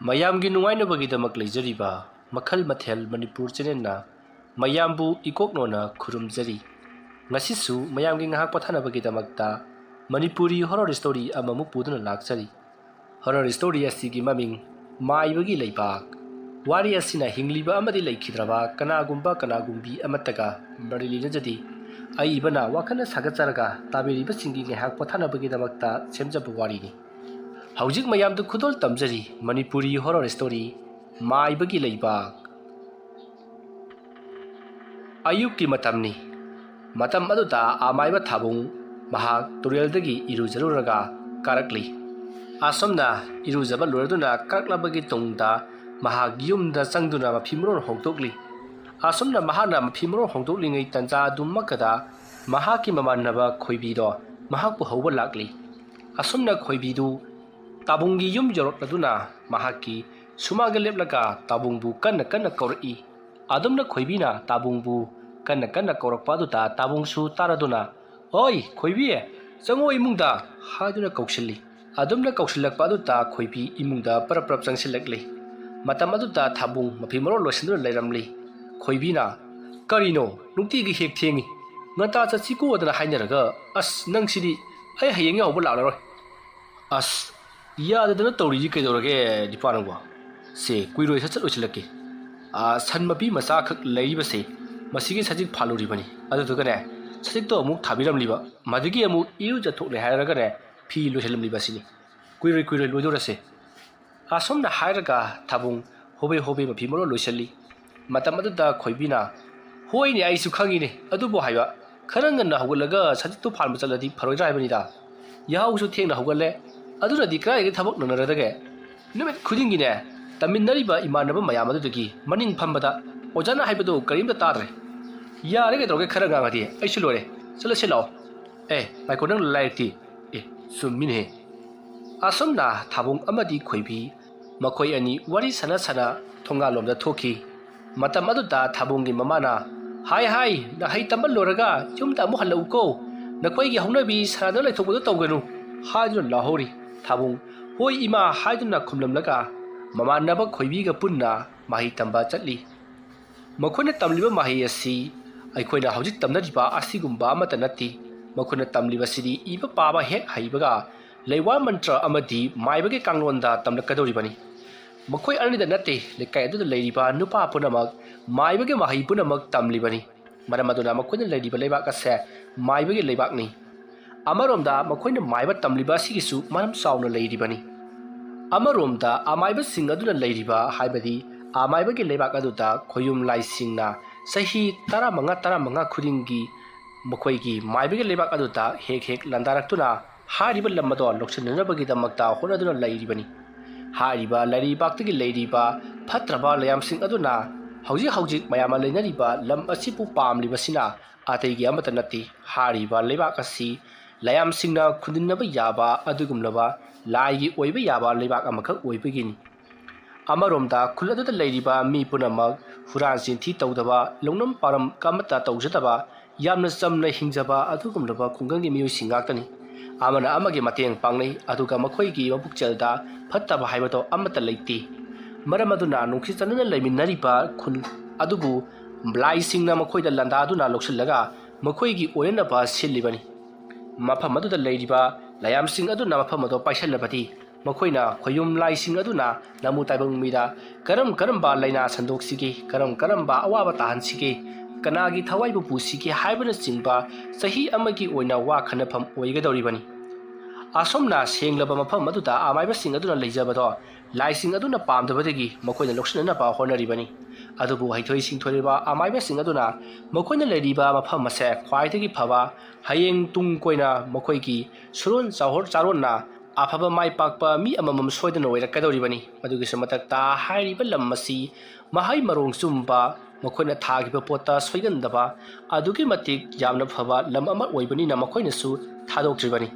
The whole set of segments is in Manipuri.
ꯃꯌꯥꯝꯒꯤ ꯅꯨꯡꯉꯥꯏꯅꯕꯒꯤꯗꯃꯛ ꯂꯩꯖꯔꯤꯕ ꯃꯈꯜ ꯃꯊꯦꯜ ꯃꯅꯤꯄꯨꯔ ꯆꯦꯅꯦꯜꯅ ꯃꯌꯥꯝꯕꯨ ꯏꯀꯣꯛꯅꯣꯅ ꯈꯨꯔꯨꯝꯖꯔꯤ꯫ ꯉꯁꯤꯁꯨ ꯃꯌꯥꯝꯒꯤ ꯉꯥꯏꯍꯥꯛ ꯄꯣꯊꯥꯅꯕꯒꯤꯗꯃꯛꯇ ꯃꯅꯤꯄꯨꯔꯤ ꯍꯣꯔꯔ ꯁ꯭ꯇꯣꯔꯤ ꯑꯃꯃꯨꯛ ꯄꯨꯗꯨꯅ ꯂꯥꯛꯆꯔꯤ꯫ ꯍꯣꯔꯔ ꯁ꯭ꯇꯣꯔꯤ ꯑꯁꯤꯒꯤ ꯃꯃꯤꯡ ꯃꯥꯏꯕꯒꯤ ꯂꯩꯕꯥꯛ꯫ ꯋꯥꯔꯤ ꯑꯁꯤꯅ ꯍꯤꯡꯂꯤꯕ ꯑꯃꯗꯤ ꯂꯩꯈꯤꯗ꯭ꯔꯕ ꯀꯅꯥꯒꯨꯝꯕꯤ ꯑꯃꯠꯇꯒ ꯃꯔꯤ ꯂꯩꯅꯖꯗꯦ꯫ ꯑꯏꯕꯅ ꯋꯥꯈꯜꯅ ꯁꯥꯒꯠꯆꯔꯒ ꯇꯥꯕꯤꯔꯤꯕꯁꯤꯡꯒꯤ ꯉꯥꯏꯍꯥꯛ ꯄꯣꯊꯥꯅꯕꯒꯤꯗꯃꯛꯇ ꯁꯦꯝꯖꯕ ꯋꯥꯔꯤꯅꯤ꯫ ꯍꯧꯖꯤꯛ ꯃꯌꯥꯝꯗ ꯈꯨꯗꯣꯜ ꯇꯝꯖꯔꯤ ꯃꯅꯤꯄꯨꯔꯤ ꯍꯣꯔꯔ ꯁ꯭ꯇꯣꯔꯤ ꯃꯥꯏꯕꯒꯤ ꯂꯩꯕꯥꯛ꯫ ꯑꯌꯨꯛꯀꯤ ꯃꯇꯝꯅꯤ꯫ ꯃꯇꯝ ꯑꯗꯨꯗ ꯑꯃꯥꯏꯕ ꯊꯥꯕꯨꯡ ꯃꯍꯥꯛ ꯇꯨꯔꯦꯜꯗꯒꯤ ꯏꯔꯨꯖꯔꯨꯔꯒ ꯀꯥꯔꯛꯂꯤ꯫ ꯑꯁꯣꯝꯅ ꯏꯔꯨꯖꯕ ꯂꯣꯏꯔꯗꯨꯅ ꯀꯥꯔꯛꯂꯕꯒꯤ ꯇꯨꯡꯗ ꯃꯍꯥꯛ ꯌꯨꯝꯗ ꯆꯪꯗꯨꯅ ꯃꯐꯤ ꯃꯔꯣꯟ ꯍꯣꯡꯗꯣꯛꯂꯤ꯫ ꯑꯁꯣꯝꯅ ꯃꯍꯥꯛꯅ ꯃꯐꯤ ꯃꯔꯣꯟ ꯍꯣꯡꯗꯣꯛꯂꯤꯉꯩ ꯇꯟꯖꯥ ꯑꯗꯨꯃꯛꯀꯗ ꯃꯍꯥꯛꯀꯤ ꯃꯃꯥꯟꯅꯕ ꯈꯣꯏꯕꯤꯗꯣ ꯃꯍꯥꯛꯄꯨ ꯍꯧꯕ ꯂꯥꯛꯂꯤ꯫ ꯑꯁꯣꯝꯅ ꯈꯣꯏꯕꯤꯗꯨ ꯇꯥꯕꯨꯡꯒꯤ ꯌꯨꯝ ꯌꯧꯔꯛꯂꯗꯨꯅ ꯃꯍꯥꯛꯀꯤ ꯁꯨꯃꯥꯡꯗ ꯂꯦꯞꯂꯒ ꯇꯥꯕꯨꯡꯕꯨ ꯀꯟꯅ ꯀꯧꯔꯛꯏ꯫ ꯑꯗꯨꯝꯅ ꯈꯣꯏꯕꯤꯅ ꯇꯥꯕꯨꯡꯕꯨ ꯀꯟꯅ ꯀꯧꯔꯛꯄ ꯑꯗꯨꯗ ꯇꯥꯕꯨꯡꯁꯨ ꯇꯥꯔꯗꯨꯅ "ꯑꯣꯏ ꯈꯣꯏꯕꯤ, ꯆꯪꯉꯣ ꯏꯃꯨꯡꯗ" ꯍꯥꯏꯗꯨꯅ ꯀꯧꯁꯤꯜꯂꯤ꯫ ꯑꯗꯨꯝꯅ ꯀꯧꯁꯤꯜꯂꯛꯄ ꯑꯗꯨꯗ ꯈꯣꯏꯕꯤ ꯏꯃꯨꯡꯗ ꯄꯔꯞ ꯆꯪꯁꯤꯜꯂꯛꯂꯤ꯫ ꯃꯇꯝ ꯑꯗꯨꯗ ꯊꯥꯕꯨꯡ ꯃꯐꯤ ꯃꯔꯣꯟ ꯂꯣꯏꯁꯤꯟꯗꯨꯅ ꯂꯩꯔꯝꯂꯤ꯫ ꯈꯣꯏꯕꯤꯅ "ꯀꯔꯤꯅꯣ ꯅꯨꯡꯇꯤꯒꯤ ꯍꯦꯛ ꯊꯦꯡꯉꯤ, ꯉꯟꯇꯥ ꯆꯠꯁꯤꯀꯣꯗꯅ ꯍꯥꯏꯅꯔꯒ ꯅꯪꯁꯤꯗꯤ ꯑꯩ ꯍꯌꯦꯡ ꯌꯥꯎꯕ ꯂꯥꯛꯂꯔꯣꯏ." "ꯌꯥꯗꯗꯅ ꯇꯧꯔꯤꯁꯤ ꯀꯩꯗꯧꯔꯒꯦ ꯅꯤꯄꯥ ꯅꯪꯕꯣ? ꯁꯦ ꯀꯨꯏꯔꯣꯏ ꯁꯠ ꯂꯣꯏꯁꯤꯜꯂꯛꯀꯦ꯫ ꯁꯟ ꯃꯄꯤ ꯃꯆꯥꯈꯛ ꯂꯩꯔꯤꯕꯁꯦ ꯃꯁꯤꯒꯤ ꯁꯖꯤꯛ ꯐꯥꯜꯂꯨꯔꯤꯕꯅꯤ, ꯑꯗꯨꯗꯨꯒꯅꯦ ꯁꯖꯤꯛꯇꯣ ꯑꯃꯨꯛ ꯊꯥꯕꯤꯔꯝꯂꯤꯕ, ꯃꯗꯨꯒꯤ ꯑꯃꯨꯛ ꯏꯔꯨꯖꯊꯣꯛꯂꯦ ꯍꯥꯏꯔꯒꯅꯦ ꯐꯤ ꯂꯣꯏꯁꯤꯜꯂꯝꯂꯤꯕ ꯑꯁꯤꯅꯤ꯫ ꯀꯨꯏꯔꯣꯏ ꯂꯣꯏꯗꯣꯔꯁꯦ." ꯑꯁꯣꯝꯅ ꯍꯥꯏꯔꯒ ꯊꯥꯕꯨꯡ ꯍꯣꯕꯦ ꯃꯐꯤ ꯃꯔꯣꯟ ꯂꯣꯏꯁꯤꯜꯂꯤ꯫ ꯃꯇꯝ ꯑꯗꯨꯗ ꯈꯣꯏꯕꯤꯅ "ꯍꯣꯏꯅꯦ ꯑꯩꯁꯨ ꯈꯪꯉꯤꯅꯦ, ꯑꯗꯨꯕꯨ ꯍꯥꯏꯕ ꯈꯔ ꯉꯟꯅ ꯍꯧꯒꯠꯂꯒ ꯁꯖꯤꯛꯇꯨ ꯐꯥꯟꯕ ꯆꯠꯂꯗꯤ ꯐꯔꯣꯏꯗ꯭ꯔꯥ ꯍꯥꯏꯕꯅꯤꯗ꯫ ꯌꯥꯍꯧꯁꯨ ꯊꯦꯡꯅ ꯍꯧꯒꯠꯂꯦ, ꯑꯗꯨꯅꯗꯤ ꯀꯗꯥꯏꯗꯒꯤ ꯊꯕꯛ ꯅꯪꯅꯔꯗꯒꯦ? ꯅꯨꯃꯤꯠ ꯈꯨꯗꯤꯡꯒꯤꯅꯦ ꯇꯝꯃꯤꯟꯅꯔꯤꯕ ꯏꯃꯥꯟꯅꯕ ꯃꯌꯥꯝ ꯑꯗꯨꯗꯒꯤ ꯃꯅꯤꯡ ꯐꯝꯕꯗ ꯑꯣꯖꯥꯅ ꯍꯥꯏꯕꯗꯨ ꯀꯔꯤꯝꯇ ꯇꯥꯗ꯭ꯔꯦ꯫ ꯌꯥꯔꯦ ꯀꯩꯗꯧꯔꯒꯦ ꯈꯔ ꯉꯥꯡꯉꯗꯤ ꯑꯩꯁꯨ ꯂꯣꯏꯔꯦ, ꯆꯠꯂꯁꯤ ꯂꯥꯛꯑꯣ." ꯉꯥꯏꯈꯣ, ꯅꯪ ꯂꯥꯏꯔꯤꯛꯇꯤ?" ꯆꯨꯝꯃꯤꯅꯦꯍꯦ." ꯑꯁꯣꯝꯅ ꯊꯥꯕꯨꯡ ꯑꯃꯗꯤ ꯈꯣꯏꯕꯤ ꯃꯈꯣꯏ ꯑꯅꯤ ꯋꯥꯔꯤ ꯁꯥꯟꯅ ꯊꯣꯡꯒꯥꯜꯂꯣꯝꯗ ꯊꯣꯛꯈꯤ꯫ ꯃꯇꯝ ꯑꯗꯨꯗ ꯊꯥꯕꯨꯡꯒꯤ ꯃꯃꯥꯅ "ꯍꯥꯏ ꯅꯍꯩ ꯇꯝꯕ ꯂꯣꯏꯔꯒ ꯌꯨꯝꯗ ꯑꯃꯨꯛ ꯍꯜꯂꯛꯎꯀꯣ, ꯅꯈꯣꯏꯒꯤ ꯍꯧꯅꯕꯤ ꯁꯥꯟꯅꯗꯨꯅ ꯂꯩꯊꯣꯛꯄꯗꯨ ꯇꯧꯒꯅꯨ" ꯍꯥꯏꯗꯨꯅ ꯂꯥꯎꯍꯧꯔꯤ꯫ ꯊꯥꯕꯨꯡ "ꯍꯣꯏ ꯏꯃꯥ" ꯍꯥꯏꯗꯨꯅ ꯈꯨꯝꯂꯝꯂꯒ ꯃꯃꯥꯟꯅꯕ ꯈꯣꯏꯕꯤꯒ ꯄꯨꯟꯅ ꯃꯍꯩ ꯇꯝꯕ ꯆꯠꯂꯤ꯫ ꯃꯈꯣꯏꯅ ꯇꯝꯂꯤꯕ ꯃꯍꯩ ꯑꯁꯤ ꯑꯩꯈꯣꯏꯅ ꯍꯧꯖꯤꯛ ꯇꯝꯅꯔꯤꯕ ꯑꯁꯤꯒꯨꯝꯕ ꯑꯃꯠꯇ ꯅꯠꯇꯦ꯫ ꯃꯈꯣꯏꯅ ꯇꯝꯂꯤꯕꯁꯤꯗꯤ ꯏꯕ ꯄꯥꯕ ꯍꯦꯛ ꯍꯩꯕꯒ ꯂꯩꯋꯥ ꯃꯟꯇ꯭ꯔ ꯑꯃꯗꯤ ꯃꯥꯏꯕꯒꯤ ꯀꯥꯡꯂꯣꯟꯗ ꯇꯝꯂꯛꯀꯗꯧꯔꯤꯕꯅꯤ꯫ ꯃꯈꯣꯏ ꯑꯅꯤꯗ ꯅꯠꯇꯦ, ꯂꯩꯀꯥꯏ ꯑꯗꯨꯗ ꯂꯩꯔꯤꯕ ꯅꯨꯄꯥ ꯄꯨꯝꯅꯃꯛ ꯃꯥꯏꯕꯒꯤ ꯃꯍꯩ ꯄꯨꯝꯅꯃꯛ ꯇꯝꯂꯤꯕꯅꯤ꯫ ꯃꯔꯝ ꯑꯗꯨꯅ ꯃꯈꯣꯏꯅ ꯂꯩꯔꯤꯕ ꯂꯩꯕꯥꯛ ꯑꯁꯦ ꯃꯥꯏꯕꯒꯤ ꯂꯩꯕꯥꯛꯅꯤ꯫ ꯑꯃꯔꯣꯝꯗ ꯃꯈꯣꯏꯅ ꯃꯥꯏꯕ ꯇꯝꯂꯤꯕ ꯑꯁꯤꯒꯤꯁꯨ ꯃꯔꯝ ꯆꯥꯎꯅ ꯂꯩꯔꯤꯕꯅꯤ꯫ ꯑꯃꯔꯣꯝꯗ ꯑꯃꯥꯏꯕꯁꯤꯡ ꯑꯗꯨꯅ ꯂꯩꯔꯤꯕ ꯍꯥꯏꯕꯗꯤ ꯑꯃꯥꯏꯕꯒꯤ ꯂꯩꯕꯥꯛ ꯑꯗꯨꯗ ꯈꯣꯌꯨꯝ ꯂꯥꯏꯁꯤꯡꯅ ꯆꯍꯤ 15 ꯈꯨꯗꯤꯡꯒꯤ ꯃꯈꯣꯏꯒꯤ ꯃꯥꯏꯕꯒꯤ ꯂꯩꯕꯥꯛ ꯑꯗꯨꯗ ꯍꯦꯛ ꯂꯥꯟꯗꯥꯔꯛꯇꯨꯅ ꯍꯥꯏꯔꯤꯕ ꯂꯝ ꯑꯗꯣ ꯂꯧꯁꯤꯟꯅꯅꯕꯒꯤꯗꯃꯛꯇ ꯍꯣꯠꯅꯗꯨꯅ ꯂꯩꯔꯤꯕꯅꯤ꯫ ꯍꯥꯏꯔꯤꯕ ꯂꯩꯔꯩꯕꯥꯛꯇꯒꯤ ꯂꯩꯔꯤꯕ ꯐꯠꯇ꯭ꯔꯕ ꯂꯥꯏꯌꯥꯝꯁꯤꯡ ꯑꯗꯨꯅ ꯍꯧꯖꯤꯛ ꯃꯌꯥꯝꯅ ꯂꯩꯅꯔꯤꯕ ꯂꯝ ꯑꯁꯤꯕꯨ ꯄꯥꯝꯂꯤꯕꯁꯤꯅ ꯑꯇꯩꯒꯤ ꯑꯃꯠꯇ ꯅꯠꯇꯦ, ꯍꯥꯏꯔꯤꯕ ꯂꯩꯕꯥꯛ ꯑꯁꯤ ꯂꯥꯏꯌꯥꯝꯁꯤꯡꯅ ꯈꯨꯟꯗꯤꯟꯅꯕ ꯌꯥꯕ ꯑꯗꯨꯒꯨꯝꯂꯕ ꯂꯥꯏꯒꯤ ꯑꯣꯏꯕ ꯌꯥꯕ ꯂꯩꯕꯥꯛ ꯑꯃꯈꯛ ꯑꯣꯏꯕꯒꯤꯅꯤ꯫ ꯑꯃꯔꯣꯝꯗ ꯈꯨꯜ ꯑꯗꯨꯗ ꯂꯩꯔꯤꯕ ꯃꯤ ꯄꯨꯝꯅꯃꯛ ꯍꯨꯔꯥꯟ ꯆꯤꯟꯊꯤ ꯇꯧꯗꯕ, ꯂꯧꯅꯝ ꯄꯥꯔꯝ ꯑꯃꯠꯇ ꯇꯧꯖꯗꯕ, ꯌꯥꯝꯅ ꯆꯝꯅ ꯍꯤꯡꯖꯕ ꯑꯗꯨꯒꯨꯝꯂꯕ ꯈꯨꯡꯒꯪꯒꯤ ꯃꯤꯑꯣꯏꯁꯤꯡ ꯉꯥꯛꯇꯅꯤ꯫ ꯑꯃꯅ ꯑꯃꯒꯤ ꯃꯇꯦꯡ ꯄꯥꯡꯅꯩ, ꯑꯗꯨꯒ ꯃꯈꯣꯏꯒꯤ ꯃꯄꯨꯛꯆꯦꯜꯗ ꯐꯠꯇꯕ ꯍꯥꯏꯕꯗꯣ ꯑꯃꯠꯇ ꯂꯩꯇꯦ꯫ ꯃꯔꯝ ꯑꯗꯨꯅ ꯅꯨꯡꯁꯤ ꯆꯥꯟꯅꯅ ꯂꯩꯃꯤꯟꯅꯔꯤꯕ ꯈꯨꯜ ꯑꯗꯨꯕꯨ ꯂꯥꯏꯁꯤꯡꯅ ꯃꯈꯣꯏꯗ ꯂꯥꯟꯗꯥꯗꯨꯅ ꯂꯧꯁꯤꯜꯂꯒ ꯃꯈꯣꯏꯒꯤ ꯑꯣꯏꯅꯅꯕ ꯁꯤꯜꯂꯤꯕꯅꯤ꯫ ꯃꯐꯝ ꯑꯗꯨꯗ ꯂꯩꯔꯤꯕ ꯂꯥꯏꯌꯥꯝꯁꯤꯡ ꯑꯗꯨꯅ ꯃꯐꯝ ꯑꯗꯨ ꯄꯥꯏꯁꯜꯂꯕꯗꯤ ꯃꯈꯣꯏꯅ ꯈꯣꯌꯨꯝ ꯂꯥꯏꯁꯤꯡ ꯑꯗꯨꯅ ꯅꯃꯨ ꯇꯥꯏꯕꯪ ꯃꯤꯗ ꯀꯔꯝꯕ ꯂꯥꯏꯅꯥ ꯁꯟꯗꯣꯛꯁꯤꯒꯦ, ꯀꯔꯝꯕ ꯑꯋꯥꯕ ꯇꯥꯍꯟꯁꯤꯒꯦ, ꯀꯅꯥꯒꯤ ꯊꯋꯥꯏꯕꯨ ꯄꯨꯁꯤꯒꯦ ꯍꯥꯏꯕꯅꯆꯤꯡꯕ ꯆꯍꯤ ꯑꯃꯒꯤ ꯑꯣꯏꯅ ꯋꯥ ꯈꯟꯅꯐꯝ ꯑꯣꯏꯒꯗꯧꯔꯤꯕꯅꯤ꯫ ꯑꯁꯣꯝꯅ ꯁꯦꯡꯂꯕ ꯃꯐꯝ ꯑꯗꯨꯗ ꯑꯃꯥꯏꯕꯁꯤꯡ ꯑꯗꯨꯅ ꯂꯩꯖꯕꯗꯣ ꯂꯥꯏꯁꯤꯡ ꯑꯗꯨꯅ ꯄꯥꯝꯗꯕꯗꯒꯤ ꯃꯈꯣꯏꯅ ꯂꯧꯁꯤꯟꯅꯅꯕ ꯍꯣꯠꯅꯔꯤꯕꯅꯤ꯫ ꯑꯗꯨꯕꯨ ꯍꯩꯊꯣꯏ ꯁꯤꯡꯊꯣꯏꯔꯕ ꯑꯃꯥꯏꯕꯁꯤꯡ ꯑꯗꯨꯅ ꯃꯈꯣꯏꯅ ꯂꯩꯔꯤꯕ ꯃꯐꯝ ꯑꯁꯦ ꯈ꯭ꯋꯥꯏꯗꯒꯤ ꯐꯕ, ꯍꯌꯦꯡ ꯇꯨꯡ ꯀꯣꯏꯅ ꯃꯈꯣꯏꯒꯤ ꯁꯨꯔꯣꯟ ꯆꯥꯔꯣꯟꯅ ꯑꯐꯕ ꯃꯥꯏ ꯄꯥꯛꯄ ꯃꯤ ꯑꯃꯃꯝ ꯁꯣꯏꯗꯅ ꯑꯣꯏꯔꯛꯀꯗꯧꯔꯤꯕꯅꯤ꯫ ꯃꯗꯨꯒꯤꯁꯨ ꯃꯊꯛꯇ ꯍꯥꯏꯔꯤꯕ ꯂꯝ ꯑꯁꯤ ꯃꯍꯩ ꯃꯔꯣꯡ ꯆꯨꯝꯕ, ꯃꯈꯣꯏꯅ ꯊꯥꯈꯤꯕ ꯄꯣꯠꯇ ꯁꯣꯏꯒꯟꯗꯕ ꯑꯗꯨꯛꯀꯤ ꯃꯇꯤꯛ ꯌꯥꯝꯅ ꯐꯕ ꯂꯝ ꯑꯃ ꯑꯣꯏꯕꯅꯤꯅ ꯃꯈꯣꯏꯅꯁꯨ ꯊꯥꯗꯣꯛꯇ꯭ꯔꯤꯕꯅꯤ꯫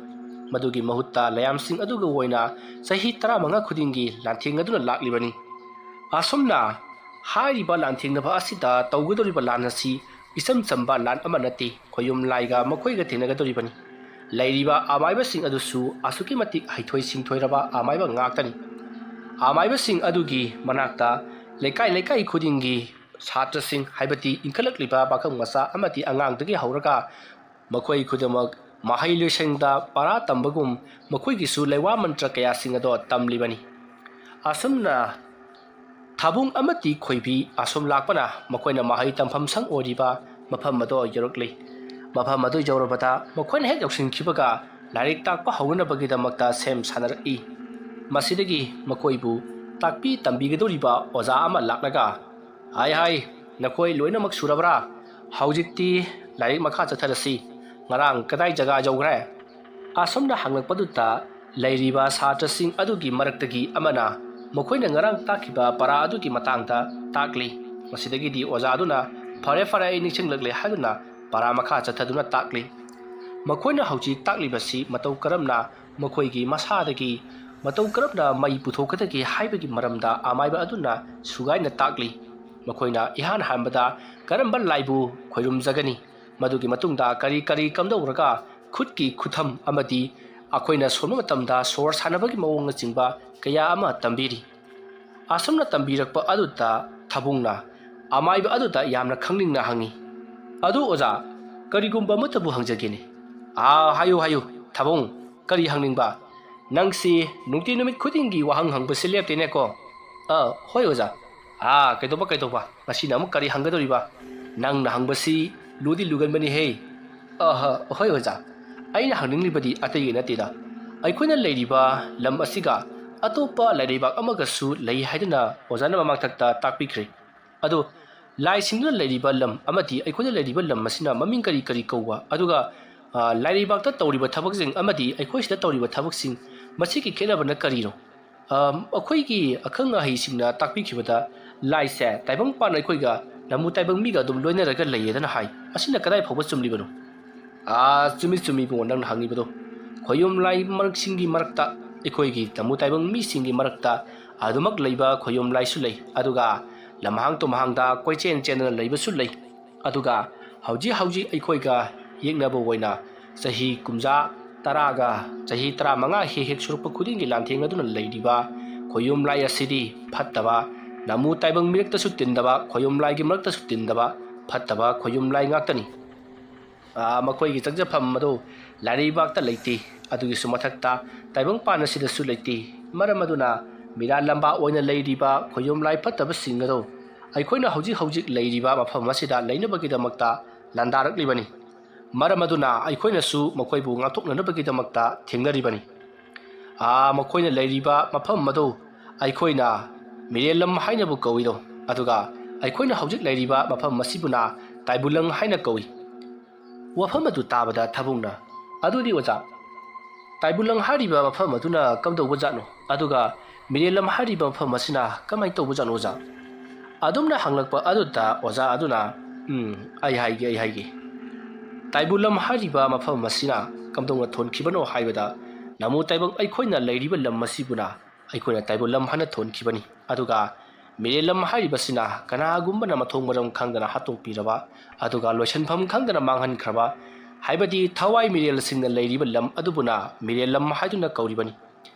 ꯃꯗꯨꯒꯤ ꯃꯍꯨꯠꯇ ꯂꯥꯏꯌꯥꯝꯁꯤꯡ ꯑꯗꯨꯒ ꯑꯣꯏꯅ ꯆꯍꯤ 15 ꯈꯨꯗꯤꯡꯒꯤ ꯂꯥꯟꯊꯦꯡꯅꯗꯨꯅ ꯂꯥꯛꯂꯤꯕꯅꯤ꯫ ꯑꯁꯣꯝꯅ ꯍꯥꯏꯔꯤꯕ ꯂꯥꯟꯊꯦꯡꯅꯕ ꯑꯁꯤꯗ ꯇꯧꯒꯗꯧꯔꯤꯕ ꯂꯥꯟ ꯑꯁꯤ ꯏꯆꯝ ꯆꯝꯕ ꯂꯥꯟ ꯑꯃ ꯅꯠꯇꯦ, ꯈꯣꯌꯨꯝ ꯂꯥꯏꯒ ꯃꯈꯣꯏꯒ ꯊꯦꯡꯅꯒꯗꯧꯔꯤꯕꯅꯤ꯫ ꯂꯩꯔꯤꯕ ꯑꯃꯥꯏꯕꯁꯤꯡ ꯑꯗꯨꯁꯨ ꯑꯁꯨꯛꯀꯤ ꯃꯇꯤꯛ ꯍꯩꯊꯣꯏ ꯁꯤꯡꯊꯣꯏꯔꯕ ꯑꯃꯥꯏꯕ ꯉꯥꯛꯇꯅꯤ꯫ ꯑꯃꯥꯏꯕꯁꯤꯡ ꯑꯗꯨꯒꯤ ꯃꯅꯥꯛꯇ ꯂꯩꯀꯥꯏ ꯈꯨꯗꯤꯡꯒꯤ ꯁꯥꯇ꯭ꯔꯁꯤꯡ ꯍꯥꯏꯕꯗꯤ ꯏꯟꯈꯠꯂꯛꯂꯤꯕ ꯄꯥꯈꯪ ꯃꯆꯥ ꯑꯃꯗꯤ ꯑꯉꯥꯡꯗꯒꯤ ꯍꯧꯔꯒ ꯃꯈꯣꯏ ꯈꯨꯗꯤꯡꯃꯛ ꯃꯍꯩ ꯂꯣꯏꯁꯪꯗ ꯄꯔꯥ ꯇꯝꯕꯒꯨꯝ ꯃꯈꯣꯏꯒꯤꯁꯨ ꯂꯩꯋꯥ ꯃꯟꯇ꯭ꯔ ꯀꯌꯥꯁꯤꯡ ꯑꯗꯣ ꯇꯝꯂꯤꯕꯅꯤ꯫ ꯑꯁꯨꯝꯅ ꯊꯥꯕꯨꯡ ꯑꯃꯗꯤ ꯈꯣꯏꯕꯤ ꯑꯁꯨꯝ ꯂꯥꯛꯄꯅ ꯃꯈꯣꯏꯅ ꯃꯍꯩ ꯇꯝꯐꯝ ꯁꯪ ꯑꯣꯏꯔꯤꯕ ꯃꯐꯝ ꯑꯗꯣ ꯌꯧꯔꯛꯂꯤ꯫ ꯃꯐꯝ ꯑꯗꯨ ꯌꯧꯔꯕꯗ ꯃꯈꯣꯏꯅ ꯍꯦꯛ ꯌꯧꯁꯤꯟꯈꯤꯕꯒ ꯂꯥꯏꯔꯤꯛ ꯇꯥꯛꯄ ꯍꯧꯅꯅꯕꯒꯤꯗꯃꯛꯇ ꯁꯦꯝ ꯁꯥꯟꯅꯔꯛꯏ꯫ ꯃꯁꯤꯗꯒꯤ ꯃꯈꯣꯏꯕꯨ ꯇꯥꯛꯄꯤ ꯇꯝꯕꯤꯒꯗꯧꯔꯤꯕ ꯑꯣꯖꯥ ꯑꯃ ꯂꯥꯛꯂꯒ ꯍꯥꯏ ꯅꯈꯣꯏ ꯂꯣꯏꯅꯃꯛ ꯁꯨꯔꯕ꯭ꯔꯥ? ꯍꯧꯖꯤꯛꯇꯤ ꯂꯥꯏꯔꯤꯛ ꯃꯈꯥ ꯆꯠꯊꯔꯁꯤ꯫ ꯉꯔꯥꯡ ꯀꯗꯥꯏ ꯖꯒꯥ ꯌꯧꯈ꯭ꯔꯦ? ꯑꯁꯨꯝꯅ ꯍꯪꯂꯛꯄꯗꯨꯗ ꯂꯩꯔꯤꯕ ꯁꯥꯇ꯭ꯔꯁꯤꯡ ꯑꯗꯨꯒꯤ ꯃꯔꯛꯇꯒꯤ ꯑꯃꯅ ꯃꯈꯣꯏꯅ ꯉꯔꯥꯡ ꯇꯥꯛꯈꯤꯕ ꯄꯔꯥ ꯑꯗꯨꯒꯤ ꯃꯇꯥꯡꯗ ꯇꯥꯛꯂꯤ꯫ ꯃꯁꯤꯗꯒꯤꯗꯤ ꯑꯣꯖꯥ ꯑꯗꯨꯅ ꯐꯔꯦ ꯑꯩ ꯅꯤꯡꯁꯤꯡꯂꯛꯂꯦ ꯍꯥꯏꯗꯨꯅ ꯄꯔꯥ ꯃꯈꯥ ꯆꯠꯊꯗꯨꯅ ꯇꯥꯛꯂꯤ꯫ ꯃꯈꯣꯏꯅ ꯍꯧꯖꯤꯛ ꯇꯥꯛꯂꯤꯕꯁꯤ ꯃꯇꯧ ꯀꯔꯝꯅ ꯃꯈꯣꯏꯒꯤ ꯃꯁꯥꯗꯒꯤ ꯃꯇꯧ ꯀꯔꯝꯅ ꯃꯩ ꯄꯨꯊꯣꯛꯀꯗꯒꯦ ꯍꯥꯏꯕꯒꯤ ꯃꯔꯝꯗ ꯑꯃꯥꯏꯕ ꯑꯗꯨꯅ ꯁꯨꯒꯥꯏꯅ ꯇꯥꯛꯂꯤ꯫ ꯃꯈꯣꯏꯅ ꯏꯍꯥꯟ ꯍꯥꯟꯕꯗ ꯀꯔꯝꯕ ꯂꯥꯏꯕꯨ ꯈꯣꯏꯔꯨꯝꯖꯒꯅꯤ, ꯃꯗꯨꯒꯤ ꯃꯇꯨꯡꯗ ꯀꯔꯤ ꯀꯝꯗꯧꯔꯒ ꯈꯨꯠꯀꯤ ꯈꯨꯊꯝ ꯑꯃꯗꯤ ꯑꯩꯈꯣꯏꯅ ꯁꯣꯟꯕ ꯃꯇꯝꯗ ꯁꯣꯔ ꯁꯥꯟꯅꯕꯒꯤ ꯃꯑꯣꯡꯅꯆꯤꯡꯕ ꯀꯌꯥ ꯑꯃ ꯇꯝꯕꯤꯔꯤ꯫ ꯑꯁꯨꯝꯅ ꯇꯝꯕꯤꯔꯛꯄ ꯑꯗꯨꯗ ꯊꯥꯕꯨꯡꯅ ꯑꯃꯥꯏꯕ ꯑꯗꯨꯗ ꯌꯥꯝꯅ ꯈꯪꯅꯤꯡꯅ ꯍꯪꯉꯤ, ꯑꯗꯨ ꯑꯣꯖꯥ ꯀꯔꯤꯒꯨꯝꯕ ꯑꯃꯠꯇꯕꯨ ꯍꯪꯖꯒꯦꯅꯦ? ꯍꯥꯏꯌꯨ ꯊꯥꯕꯨꯡ, ꯀꯔꯤ ꯍꯪꯅꯤꯡꯕ? ꯅꯪꯁꯤ ꯅꯨꯡꯇꯤ ꯅꯨꯃꯤꯠ ꯈꯨꯗꯤꯡꯒꯤ ꯋꯥꯍꯪ ꯍꯪꯕꯁꯤ ꯂꯦꯞꯇꯦꯅꯦꯀꯣ? ꯍꯣꯏ ꯑꯣꯖꯥ꯫ ꯀꯩꯗꯧꯕ? ꯉꯁꯤꯅ ꯑꯃꯨꯛ ꯀꯔꯤ ꯍꯪꯒꯗꯧꯔꯤꯕ? ꯅꯪꯅ ꯍꯪꯕꯁꯤ ꯂꯨꯗꯤ ꯂꯨꯒꯟꯕꯅꯤꯍꯦ꯫ ꯍꯣꯏ ꯑꯣꯖꯥ, ꯑꯩꯅ ꯍꯪꯅꯤꯡꯂꯤꯕꯗꯤ ꯑꯇꯩꯒꯤ ꯅꯠꯇꯦꯗ꯫ ꯑꯩꯈꯣꯏꯅ ꯂꯩꯔꯤꯕ ꯂꯝ ꯑꯁꯤꯒ ꯑꯇꯣꯞꯄ ꯂꯩꯔꯩꯕꯥꯛ ꯑꯃꯒꯁꯨ ꯂꯩ ꯍꯥꯏꯗꯨꯅ ꯑꯣꯖꯥꯅ ꯃꯃꯥꯡꯊꯛꯇ ꯇꯥꯛꯄꯤꯈ꯭ꯔꯦ꯫ ꯑꯗꯣ ꯂꯥꯏꯁꯤꯡꯗꯨꯅ ꯂꯩꯔꯤꯕ ꯂꯝ ꯑꯃꯗꯤ ꯑꯩꯈꯣꯏꯅ ꯂꯩꯔꯤꯕ ꯂꯝ ꯑꯁꯤꯅ ꯃꯃꯤꯡ ꯀꯔꯤ ꯀꯧꯕ, ꯑꯗꯨꯒ ꯂꯥꯏꯔꯩꯕꯥꯛꯇ ꯇꯧꯔꯤꯕ ꯊꯕꯛꯁꯤꯡ ꯑꯃꯗꯤ ꯑꯩꯈꯣꯏ ꯁꯤꯗ ꯇꯧꯔꯤꯕ ꯊꯕꯛꯁꯤꯡ ꯃꯁꯤꯒꯤ ꯈꯦꯠꯅꯕꯅ ꯀꯔꯤꯅꯣ? ꯑꯩꯈꯣꯏꯒꯤ ꯑꯈꯪ ꯑꯍꯩꯁꯤꯡꯅ ꯇꯥꯛꯄꯤꯈꯤꯕꯗ ꯂꯥꯏꯁꯦ ꯇꯥꯏꯕꯪꯄꯥꯟ ꯑꯩꯈꯣꯏꯒ ꯂꯝꯃꯨ ꯇꯥꯏꯕꯪ ꯃꯤꯒ ꯑꯗꯨꯝ ꯂꯣꯏꯅꯔꯒ ꯂꯩꯌꯦꯗꯅ ꯍꯥꯏ꯫ ꯑꯁꯤꯅ ꯀꯗꯥꯏ ꯐꯥꯎꯕ ꯆꯨꯝꯂꯤꯕꯅꯣ? ꯆꯨꯝꯃꯤ ꯏꯕꯨꯡꯉꯣ ꯅꯪꯅ ꯍꯪꯉꯤꯕꯗꯣ꯫ ꯈꯣꯌꯨꯝ ꯂꯥꯏ ꯃꯔꯛꯁꯤꯡꯒꯤ ꯃꯔꯛꯇ ꯑꯩꯈꯣꯏꯒꯤ ꯂꯝꯃꯨ ꯇꯥꯏꯕꯪ ꯃꯤꯁꯤꯡꯒꯤ ꯃꯔꯛꯇ ꯑꯗꯨꯃꯛ ꯂꯩꯕ ꯈꯣꯌꯨꯝ ꯂꯥꯏꯁꯨ ꯂꯩ, ꯑꯗꯨꯒ ꯂꯝꯍꯥꯡ ꯇꯨꯝꯍꯥꯡꯗ ꯀꯣꯏꯆꯦꯟ ꯆꯦꯟꯗꯅ ꯂꯩꯕꯁꯨ ꯂꯩ, ꯑꯗꯨꯒ ꯍꯧꯖꯤꯛ ꯑꯩꯈꯣꯏꯒ ꯌꯦꯛꯅꯕ ꯑꯣꯏꯅ ꯆꯍꯤ ꯀꯨꯝꯖꯥ ꯇꯔꯥꯒ ꯆꯍꯤ 15 ꯍꯦꯛ ꯁꯨꯔꯛꯄ ꯈꯨꯗꯤꯡꯒꯤ ꯂꯥꯟꯊꯦꯡꯅꯗꯨꯅ ꯂꯩꯔꯤꯕ ꯈꯣꯌꯨꯝ ꯂꯥꯏ ꯑꯁꯤꯗꯤ ꯐꯠꯇꯕ, ꯂꯝꯃꯨ ꯇꯥꯏꯕꯪ ꯃꯤꯔꯛꯇꯁꯨ ꯇꯤꯟꯗꯕ, ꯈꯣꯌꯨꯝ ꯂꯥꯏꯒꯤ ꯃꯔꯛꯇꯁꯨ ꯇꯤꯟꯗꯕ ꯐꯠꯇꯕ ꯈꯣꯌꯨꯝ ꯂꯥꯏ ꯉꯥꯛꯇꯅꯤ꯫ ꯃꯈꯣꯏꯒꯤ ꯆꯪꯖꯐꯝ ꯑꯗꯨ ꯂꯥꯏꯔꯩꯕꯥꯛꯇ ꯂꯩꯇꯦ, ꯑꯗꯨꯒꯤꯁꯨ ꯃꯊꯛꯇ ꯇꯥꯏꯕꯪꯄꯥꯟ ꯑꯁꯤꯗꯁꯨ ꯂꯩꯇꯦ꯫ ꯃꯔꯝ ꯑꯗꯨꯅ ꯃꯤꯔꯥꯜ ꯂꯝꯕꯥ ꯑꯣꯏꯅ ꯂꯩꯔꯤꯕ ꯈꯣꯌꯨꯝ ꯂꯥꯏ ꯐꯠꯇꯕꯁꯤꯡ ꯑꯗꯨ ꯑꯩꯈꯣꯏꯅ ꯍꯧꯖꯤꯛ ꯂꯩꯔꯤꯕ ꯃꯐꯝ ꯑꯁꯤꯗ ꯂꯩꯅꯕꯒꯤꯗꯃꯛꯇ ꯂꯥꯟꯗꯥꯔꯛꯂꯤꯕꯅꯤ꯫ ꯃꯔꯝ ꯑꯗꯨꯅ ꯑꯩꯈꯣꯏꯅꯁꯨ ꯃꯈꯣꯏꯕꯨ ꯉꯥꯛꯊꯣꯛꯅꯅꯕꯒꯤꯗꯃꯛꯇ ꯊꯦꯡꯅꯔꯤꯕꯅꯤ꯫ ꯃꯈꯣꯏꯅ ꯂꯩꯔꯤꯕ ꯃꯐꯝ ꯑꯗꯨ ꯑꯩꯈꯣꯏꯅ ꯃꯤꯔꯦꯜꯂꯝ ꯍꯥꯏꯅꯕꯨ ꯀꯧꯏꯗꯣ, ꯑꯗꯨꯒ ꯑꯩꯈꯣꯏꯅ ꯍꯧꯖꯤꯛ ꯂꯩꯔꯤꯕ ꯃꯐꯝ ꯑꯁꯤꯕꯨꯅ ꯇꯥꯏꯕꯨꯂꯪ ꯍꯥꯏꯅ ꯀꯧꯏ꯫ ꯋꯥꯐꯝ ꯑꯗꯨ ꯇꯥꯕꯗ ꯊꯥꯕꯨꯡꯅ, ꯑꯗꯨꯗꯤ ꯑꯣꯖꯥ ꯇꯥꯏꯕꯨꯂꯪ ꯍꯥꯏꯔꯤꯕ ꯃꯐꯝ ꯑꯗꯨꯅ ꯀꯝꯗꯧꯕꯖꯥꯠꯅꯣ, ꯑꯗꯨꯒ ꯃꯤꯔꯦꯜꯂꯝ ꯍꯥꯏꯔꯤꯕ ꯃꯐꯝ ꯑꯁꯤꯅ ꯀꯃꯥꯏꯅ ꯇꯧꯕꯖꯥꯠꯅꯣ ꯑꯣꯖꯥ? ꯑꯗꯨꯝꯅ ꯍꯪꯂꯛꯄ ꯑꯗꯨꯗ ꯑꯣꯖꯥ ꯑꯗꯨꯅ ꯑꯩ ꯍꯥꯏꯒꯦ꯫ ꯇꯥꯏꯕꯨꯂꯝ ꯍꯥꯏꯔꯤꯕ ꯃꯐꯝ ꯑꯁꯤꯅ ꯀꯝꯗꯧꯅ ꯊꯣꯟꯈꯤꯕꯅꯣ ꯍꯥꯏꯕꯗ ꯂꯝꯃꯨ ꯇꯥꯏꯕꯪ ꯑꯩꯈꯣꯏꯅ ꯂꯩꯔꯤꯕ ꯂꯝ ꯑꯁꯤꯕꯨꯅ ꯑꯩꯈꯣꯏꯅ ꯇꯥꯏꯕꯨꯂꯝ ꯍꯥꯏꯅ ꯊꯣꯟꯈꯤꯕꯅꯤ, ꯑꯗꯨꯒ ꯃꯤꯔꯦꯜꯂꯝ ꯍꯥꯏꯔꯤꯕꯁꯤꯅ ꯀꯅꯥꯒꯨꯝꯕꯅ ꯃꯊꯣꯡ ꯃꯔꯝ ꯈꯪꯗꯅ ꯍꯥꯠꯇꯣꯛꯄꯤꯔꯕ, ꯑꯗꯨꯒ ꯂꯣꯏꯁꯤꯟꯐꯝ ꯈꯪꯗꯅ ꯃꯥꯡꯍꯟꯈ꯭ꯔꯕ, ꯍꯥꯏꯕꯗꯤ ꯊꯋꯥꯏ ꯃꯤꯔꯦꯜꯁꯤꯡꯅ ꯂꯩꯔꯤꯕ ꯂꯝ ꯑꯗꯨꯕꯨꯅ ꯃꯤꯔꯦꯜꯂꯝ ꯍꯥꯏꯗꯨꯅ ꯀꯧꯔꯤꯕꯅꯤ꯫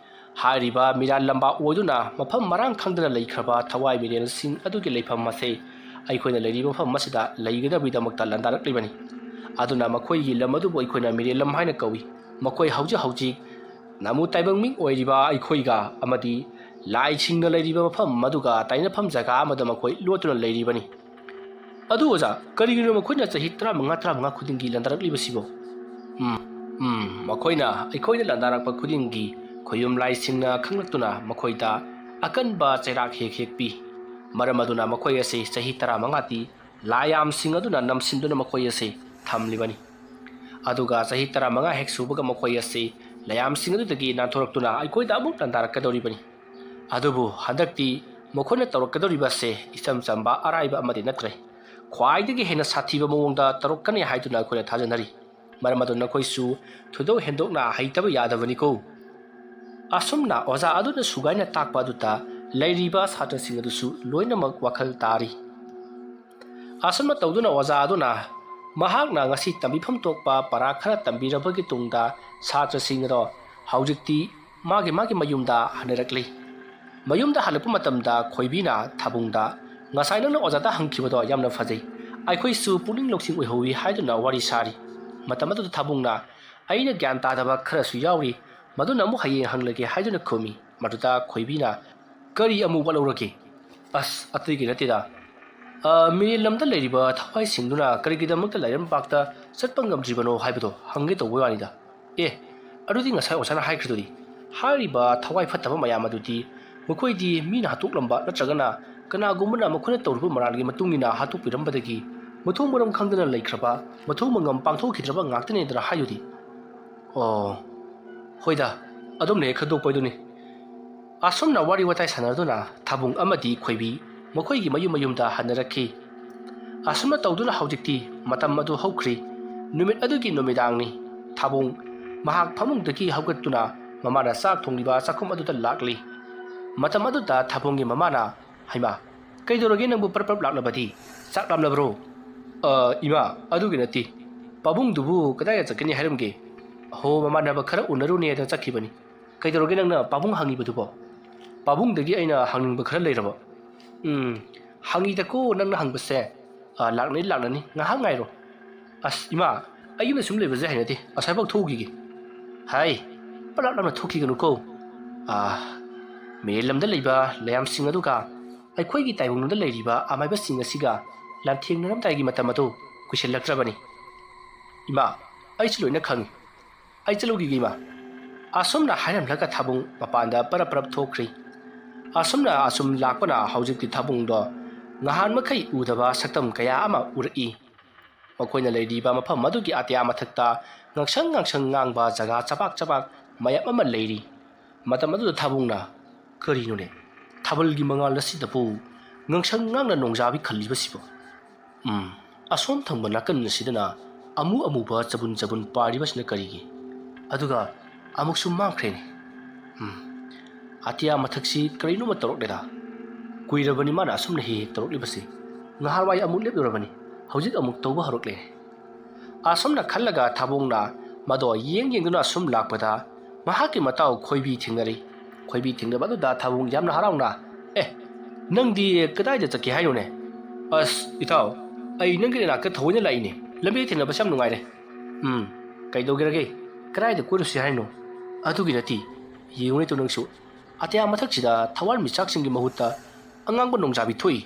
ꯍꯥꯏꯔꯤꯕ ꯃꯤꯔꯥꯜ ꯂꯝꯕꯥ ꯑꯣꯏꯗꯨꯅ ꯃꯐꯝ ꯃꯔꯥꯡ ꯈꯪꯗꯅ ꯂꯩꯈ꯭ꯔꯕ ꯊꯋꯥꯏ ꯃꯤꯔꯦꯜꯁꯤꯡ ꯑꯗꯨꯒꯤ ꯂꯩꯐꯝ ꯑꯁꯤ ꯑꯩꯈꯣꯏꯅ ꯂꯩꯔꯤꯕ ꯃꯐꯝ ꯑꯁꯤꯗ ꯂꯩꯒꯗꯕꯒꯤꯗꯃꯛꯇ ꯂꯥꯟꯗꯥꯔꯛꯂꯤꯕꯅꯤ꯫ ꯑꯗꯨꯅ ꯃꯈꯣꯏꯒꯤ ꯂꯝ ꯑꯗꯨꯕꯨ ꯑꯩꯈꯣꯏꯅ ꯃꯤꯔꯦꯜꯂꯝ ꯍꯥꯏꯅ ꯀꯧꯏ꯫ ꯃꯈꯣꯏ ꯍꯧꯖꯤꯛ ꯂꯝꯃꯨ ꯇꯥꯏꯕꯪ ꯃꯤ ꯑꯣꯏꯔꯤꯕ ꯑꯩꯈꯣꯏꯒ ꯑꯃꯗꯤ ꯂꯥꯏꯁꯤꯡꯅ ꯂꯩꯔꯤꯕ ꯃꯐꯝ ꯑꯗꯨꯒ ꯇꯥꯏꯅꯐꯝ ꯖꯒꯥ ꯑꯃꯗ ꯃꯈꯣꯏ ꯂꯣꯠꯇꯨꯅ ꯂꯩꯔꯤꯕꯅꯤ꯫ ꯑꯗꯨ ꯑꯣꯖꯥ ꯀꯔꯤꯒꯤꯅꯣ ꯃꯈꯣꯏꯅ ꯆꯍꯤ 15 ꯈꯨꯗꯤꯡꯒꯤ ꯂꯥꯟꯗꯥꯔꯛꯂꯤꯕꯁꯤꯕꯣ? ꯃꯈꯣꯏꯅ ꯑꯩꯈꯣꯏꯅ ꯂꯥꯟꯗꯥꯔꯛꯄ ꯈꯨꯗꯤꯡꯒꯤ ꯈꯣꯌꯨꯝ ꯂꯥꯏꯁꯤꯡꯅ ꯈꯪꯂꯛꯇꯨꯅ ꯃꯈꯣꯏꯗ ꯑꯀꯟꯕ ꯆꯩꯔꯥꯛ ꯍꯦꯛ ꯄꯤ꯫ ꯃꯔꯝ ꯑꯗꯨꯅ ꯃꯈꯣꯏ ꯑꯁꯤ ꯆꯍꯤ 15ꯗꯤ ꯂꯥꯏꯌꯥꯝꯁꯤꯡ ꯑꯗꯨꯅ ꯅꯝꯁꯤꯟꯗꯨꯅ ꯃꯈꯣꯏ ꯑꯁꯤ ꯊꯝꯂꯤꯕꯅꯤ꯫ ꯑꯗꯨꯒ ꯆꯍꯤ 15 ꯍꯦꯛ ꯁꯨꯕꯒ ꯃꯈꯣꯏ ꯑꯁꯤ ꯂꯥꯏꯌꯥꯝꯁꯤꯡ ꯑꯗꯨꯗꯒꯤ ꯅꯥꯟꯊꯣꯔꯛꯇꯨꯅ ꯑꯩꯈꯣꯏꯗ ꯑꯃꯨꯛ ꯂꯥꯟꯗꯥꯔꯛꯀꯗꯧꯔꯤꯕꯅꯤ꯫ ꯑꯗꯨꯕꯨ ꯍꯟꯗꯛꯇꯤ ꯃꯈꯣꯏꯅ ꯇꯧꯔꯛꯀꯗꯧꯔꯤꯕꯁꯦ ꯏꯆꯝ ꯆꯝꯕ ꯑꯔꯥꯏꯕ ꯑꯃꯗꯤ ꯅꯠꯇ꯭ꯔꯦ, ꯈ꯭ꯋꯥꯏꯗꯒꯤ ꯍꯦꯟꯅ ꯁꯥꯊꯤꯕ ꯃꯑꯣꯡꯗ ꯇꯧꯔꯛꯀꯅꯤ ꯍꯥꯏꯗꯨꯅ ꯑꯩꯈꯣꯏꯅ ꯊꯥꯖꯅꯔꯤ꯫ ꯃꯔꯝ ꯑꯗꯨꯅ ꯅꯈꯣꯏꯁꯨ ꯊꯣꯏꯗꯣꯛ ꯍꯦꯟꯗꯣꯛꯅ ꯍꯩꯇꯕ ꯌꯥꯗꯕꯅꯤꯀꯣ꯫ ꯑꯁꯨꯝꯅ ꯑꯣꯖꯥ ꯑꯗꯨꯅ ꯁꯨꯒꯥꯏꯅ ꯇꯥꯛꯄ ꯑꯗꯨꯗ ꯂꯩꯔꯤꯕ ꯁꯥꯇ꯭ꯔꯁꯤꯡ ꯑꯗꯨꯁꯨ ꯂꯣꯏꯅꯃꯛ ꯋꯥꯈꯜ ꯇꯥꯔꯤ꯫ ꯑꯁꯨꯝꯅ ꯇꯧꯗꯨꯅ ꯑꯣꯖꯥ ꯑꯗꯨꯅ ꯃꯍꯥꯛꯅ ꯉꯁꯤ ꯇꯝꯕꯤꯐꯝ ꯊꯣꯛꯄ ꯄꯔꯥ ꯈꯔ ꯇꯝꯕꯤꯔꯕꯒꯤ ꯇꯨꯡꯗ ꯁꯥꯇ꯭ꯔꯁꯤꯡ ꯑꯗꯣ ꯍꯧꯖꯤꯛꯇꯤ ꯃꯥꯒꯤ ꯃꯌꯨꯝꯗ ꯍꯟꯅꯔꯛꯂꯤ꯫ mayumda halakpa matamda khoibina thabungda ngasai nang ojada hangkhibodo yamna phajai aikhoi su puning loksing oihowi haiduna wari sari matamadu thabungna aina gyan tadaba khara su yawi maduna mu haye hanglage haiduna khomi maduda khoibina kari amu balawrake as atigi natida mi lamda leiriba thawai singduna karigidamukta lairam pakta satpangam jibano haibodo hange to boyanida adudi ngasai osana haikhduri hariba thawai phataba mayam adudi mukhoi mina hatuk lamba natragana kana gumuna mukhona tawruba maralgi matungina hatuk pirambadagi muthung muram khangdana laikhraba muthung mangam pangtho khidraba ngaktane dra hayudi hoida adum ne khadok poiduni asomna wari watai sanaduna thabung amadi khoibi mukhoi mayumda hanarakhi asomna tawduna haujikti matam adu haukhri numit adugi numidangni thabung mahak phamungdagi haugatuna mamana sak thongliba sakhum aduda lakli matam aduda thabungi mamana haima kaidoroge nangbu parpar laklabadi sak lamlabro ima adugi nati pabung dubu kadaya chakini hairamge ho mamana ba khara unarune da chakhibani kaidoroge nangna pabung hangi budubo pabung dagi aina hangning ba khara leirabo hangi da ko nangna hangbase laknani ngahang ngairo as ima ayuna sumle baje hainati asaibak thogigi hai palak lamna thokiganu ko me lamda leiba layam sing aduga aikhoi gi taibung da leiriba amaiba sing asiga lamtheng naram taigi matamatu kushel lakrabani ima ai chiloina khang ai chilogi gi ma asomna hairam laka thabung mapanda parap thokri asomna asum lakpana haujikti thabung do ngahan makai udaba saktam kaya ama urai makoina leiriba mafam madugi atya mathakta ngangsang ngangba jaga chapak mayam ama leiri matamadu thabungna karinone thabalgi mangal lasidapu ngangsang ngangna nongjabi khallibasibo asom thangba nakan sidana amu ba jabun paribasna karigi aduga amuksu mangkhrene atia mathaksi karino matorok deda kuirabani mana asumna he torok libasi ngaharwai amuk lepdorabani hojik amuk tawba horokle asomna khallaga thabungna mado yengduna sum lakpada mahaki matau khoibi thingnari da thabung jamna haraungna nangdi kadai da chaki hainone as itaw ai nangri na ka thoina laine lambe thina basam nungai re kaidogirage kadai da kurusi haino adugi nati yengune to nangsu atya mathak sida thawal michak singi mahutta angangba nongjabi thoi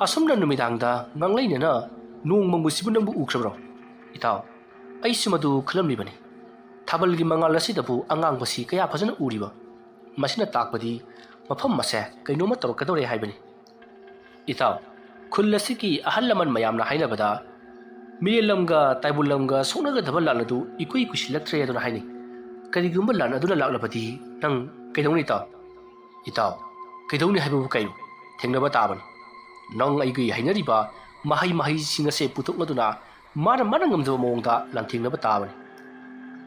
asomna numidangda nganglai na nong mangbu sibunangbu ukrabro itaw ai simadu khalamli bani thabalgi mangal asidabu angang basi kaya phajana uriba masina takpadi mafam mase kainoma torokadore haibani itaw khullasi ahallaman mayamna hainabada milamga taibulamga sonaga dhabal lanadu ikui kushilaktre aduna haini kadigumba lan aduna laklabadi nang kaidongni itaw kaidongni haibu kayu thengnaba taban nang aigi hainariba mahai singase puthoknaduna mana ngamjaba mongda lanthingnaba taban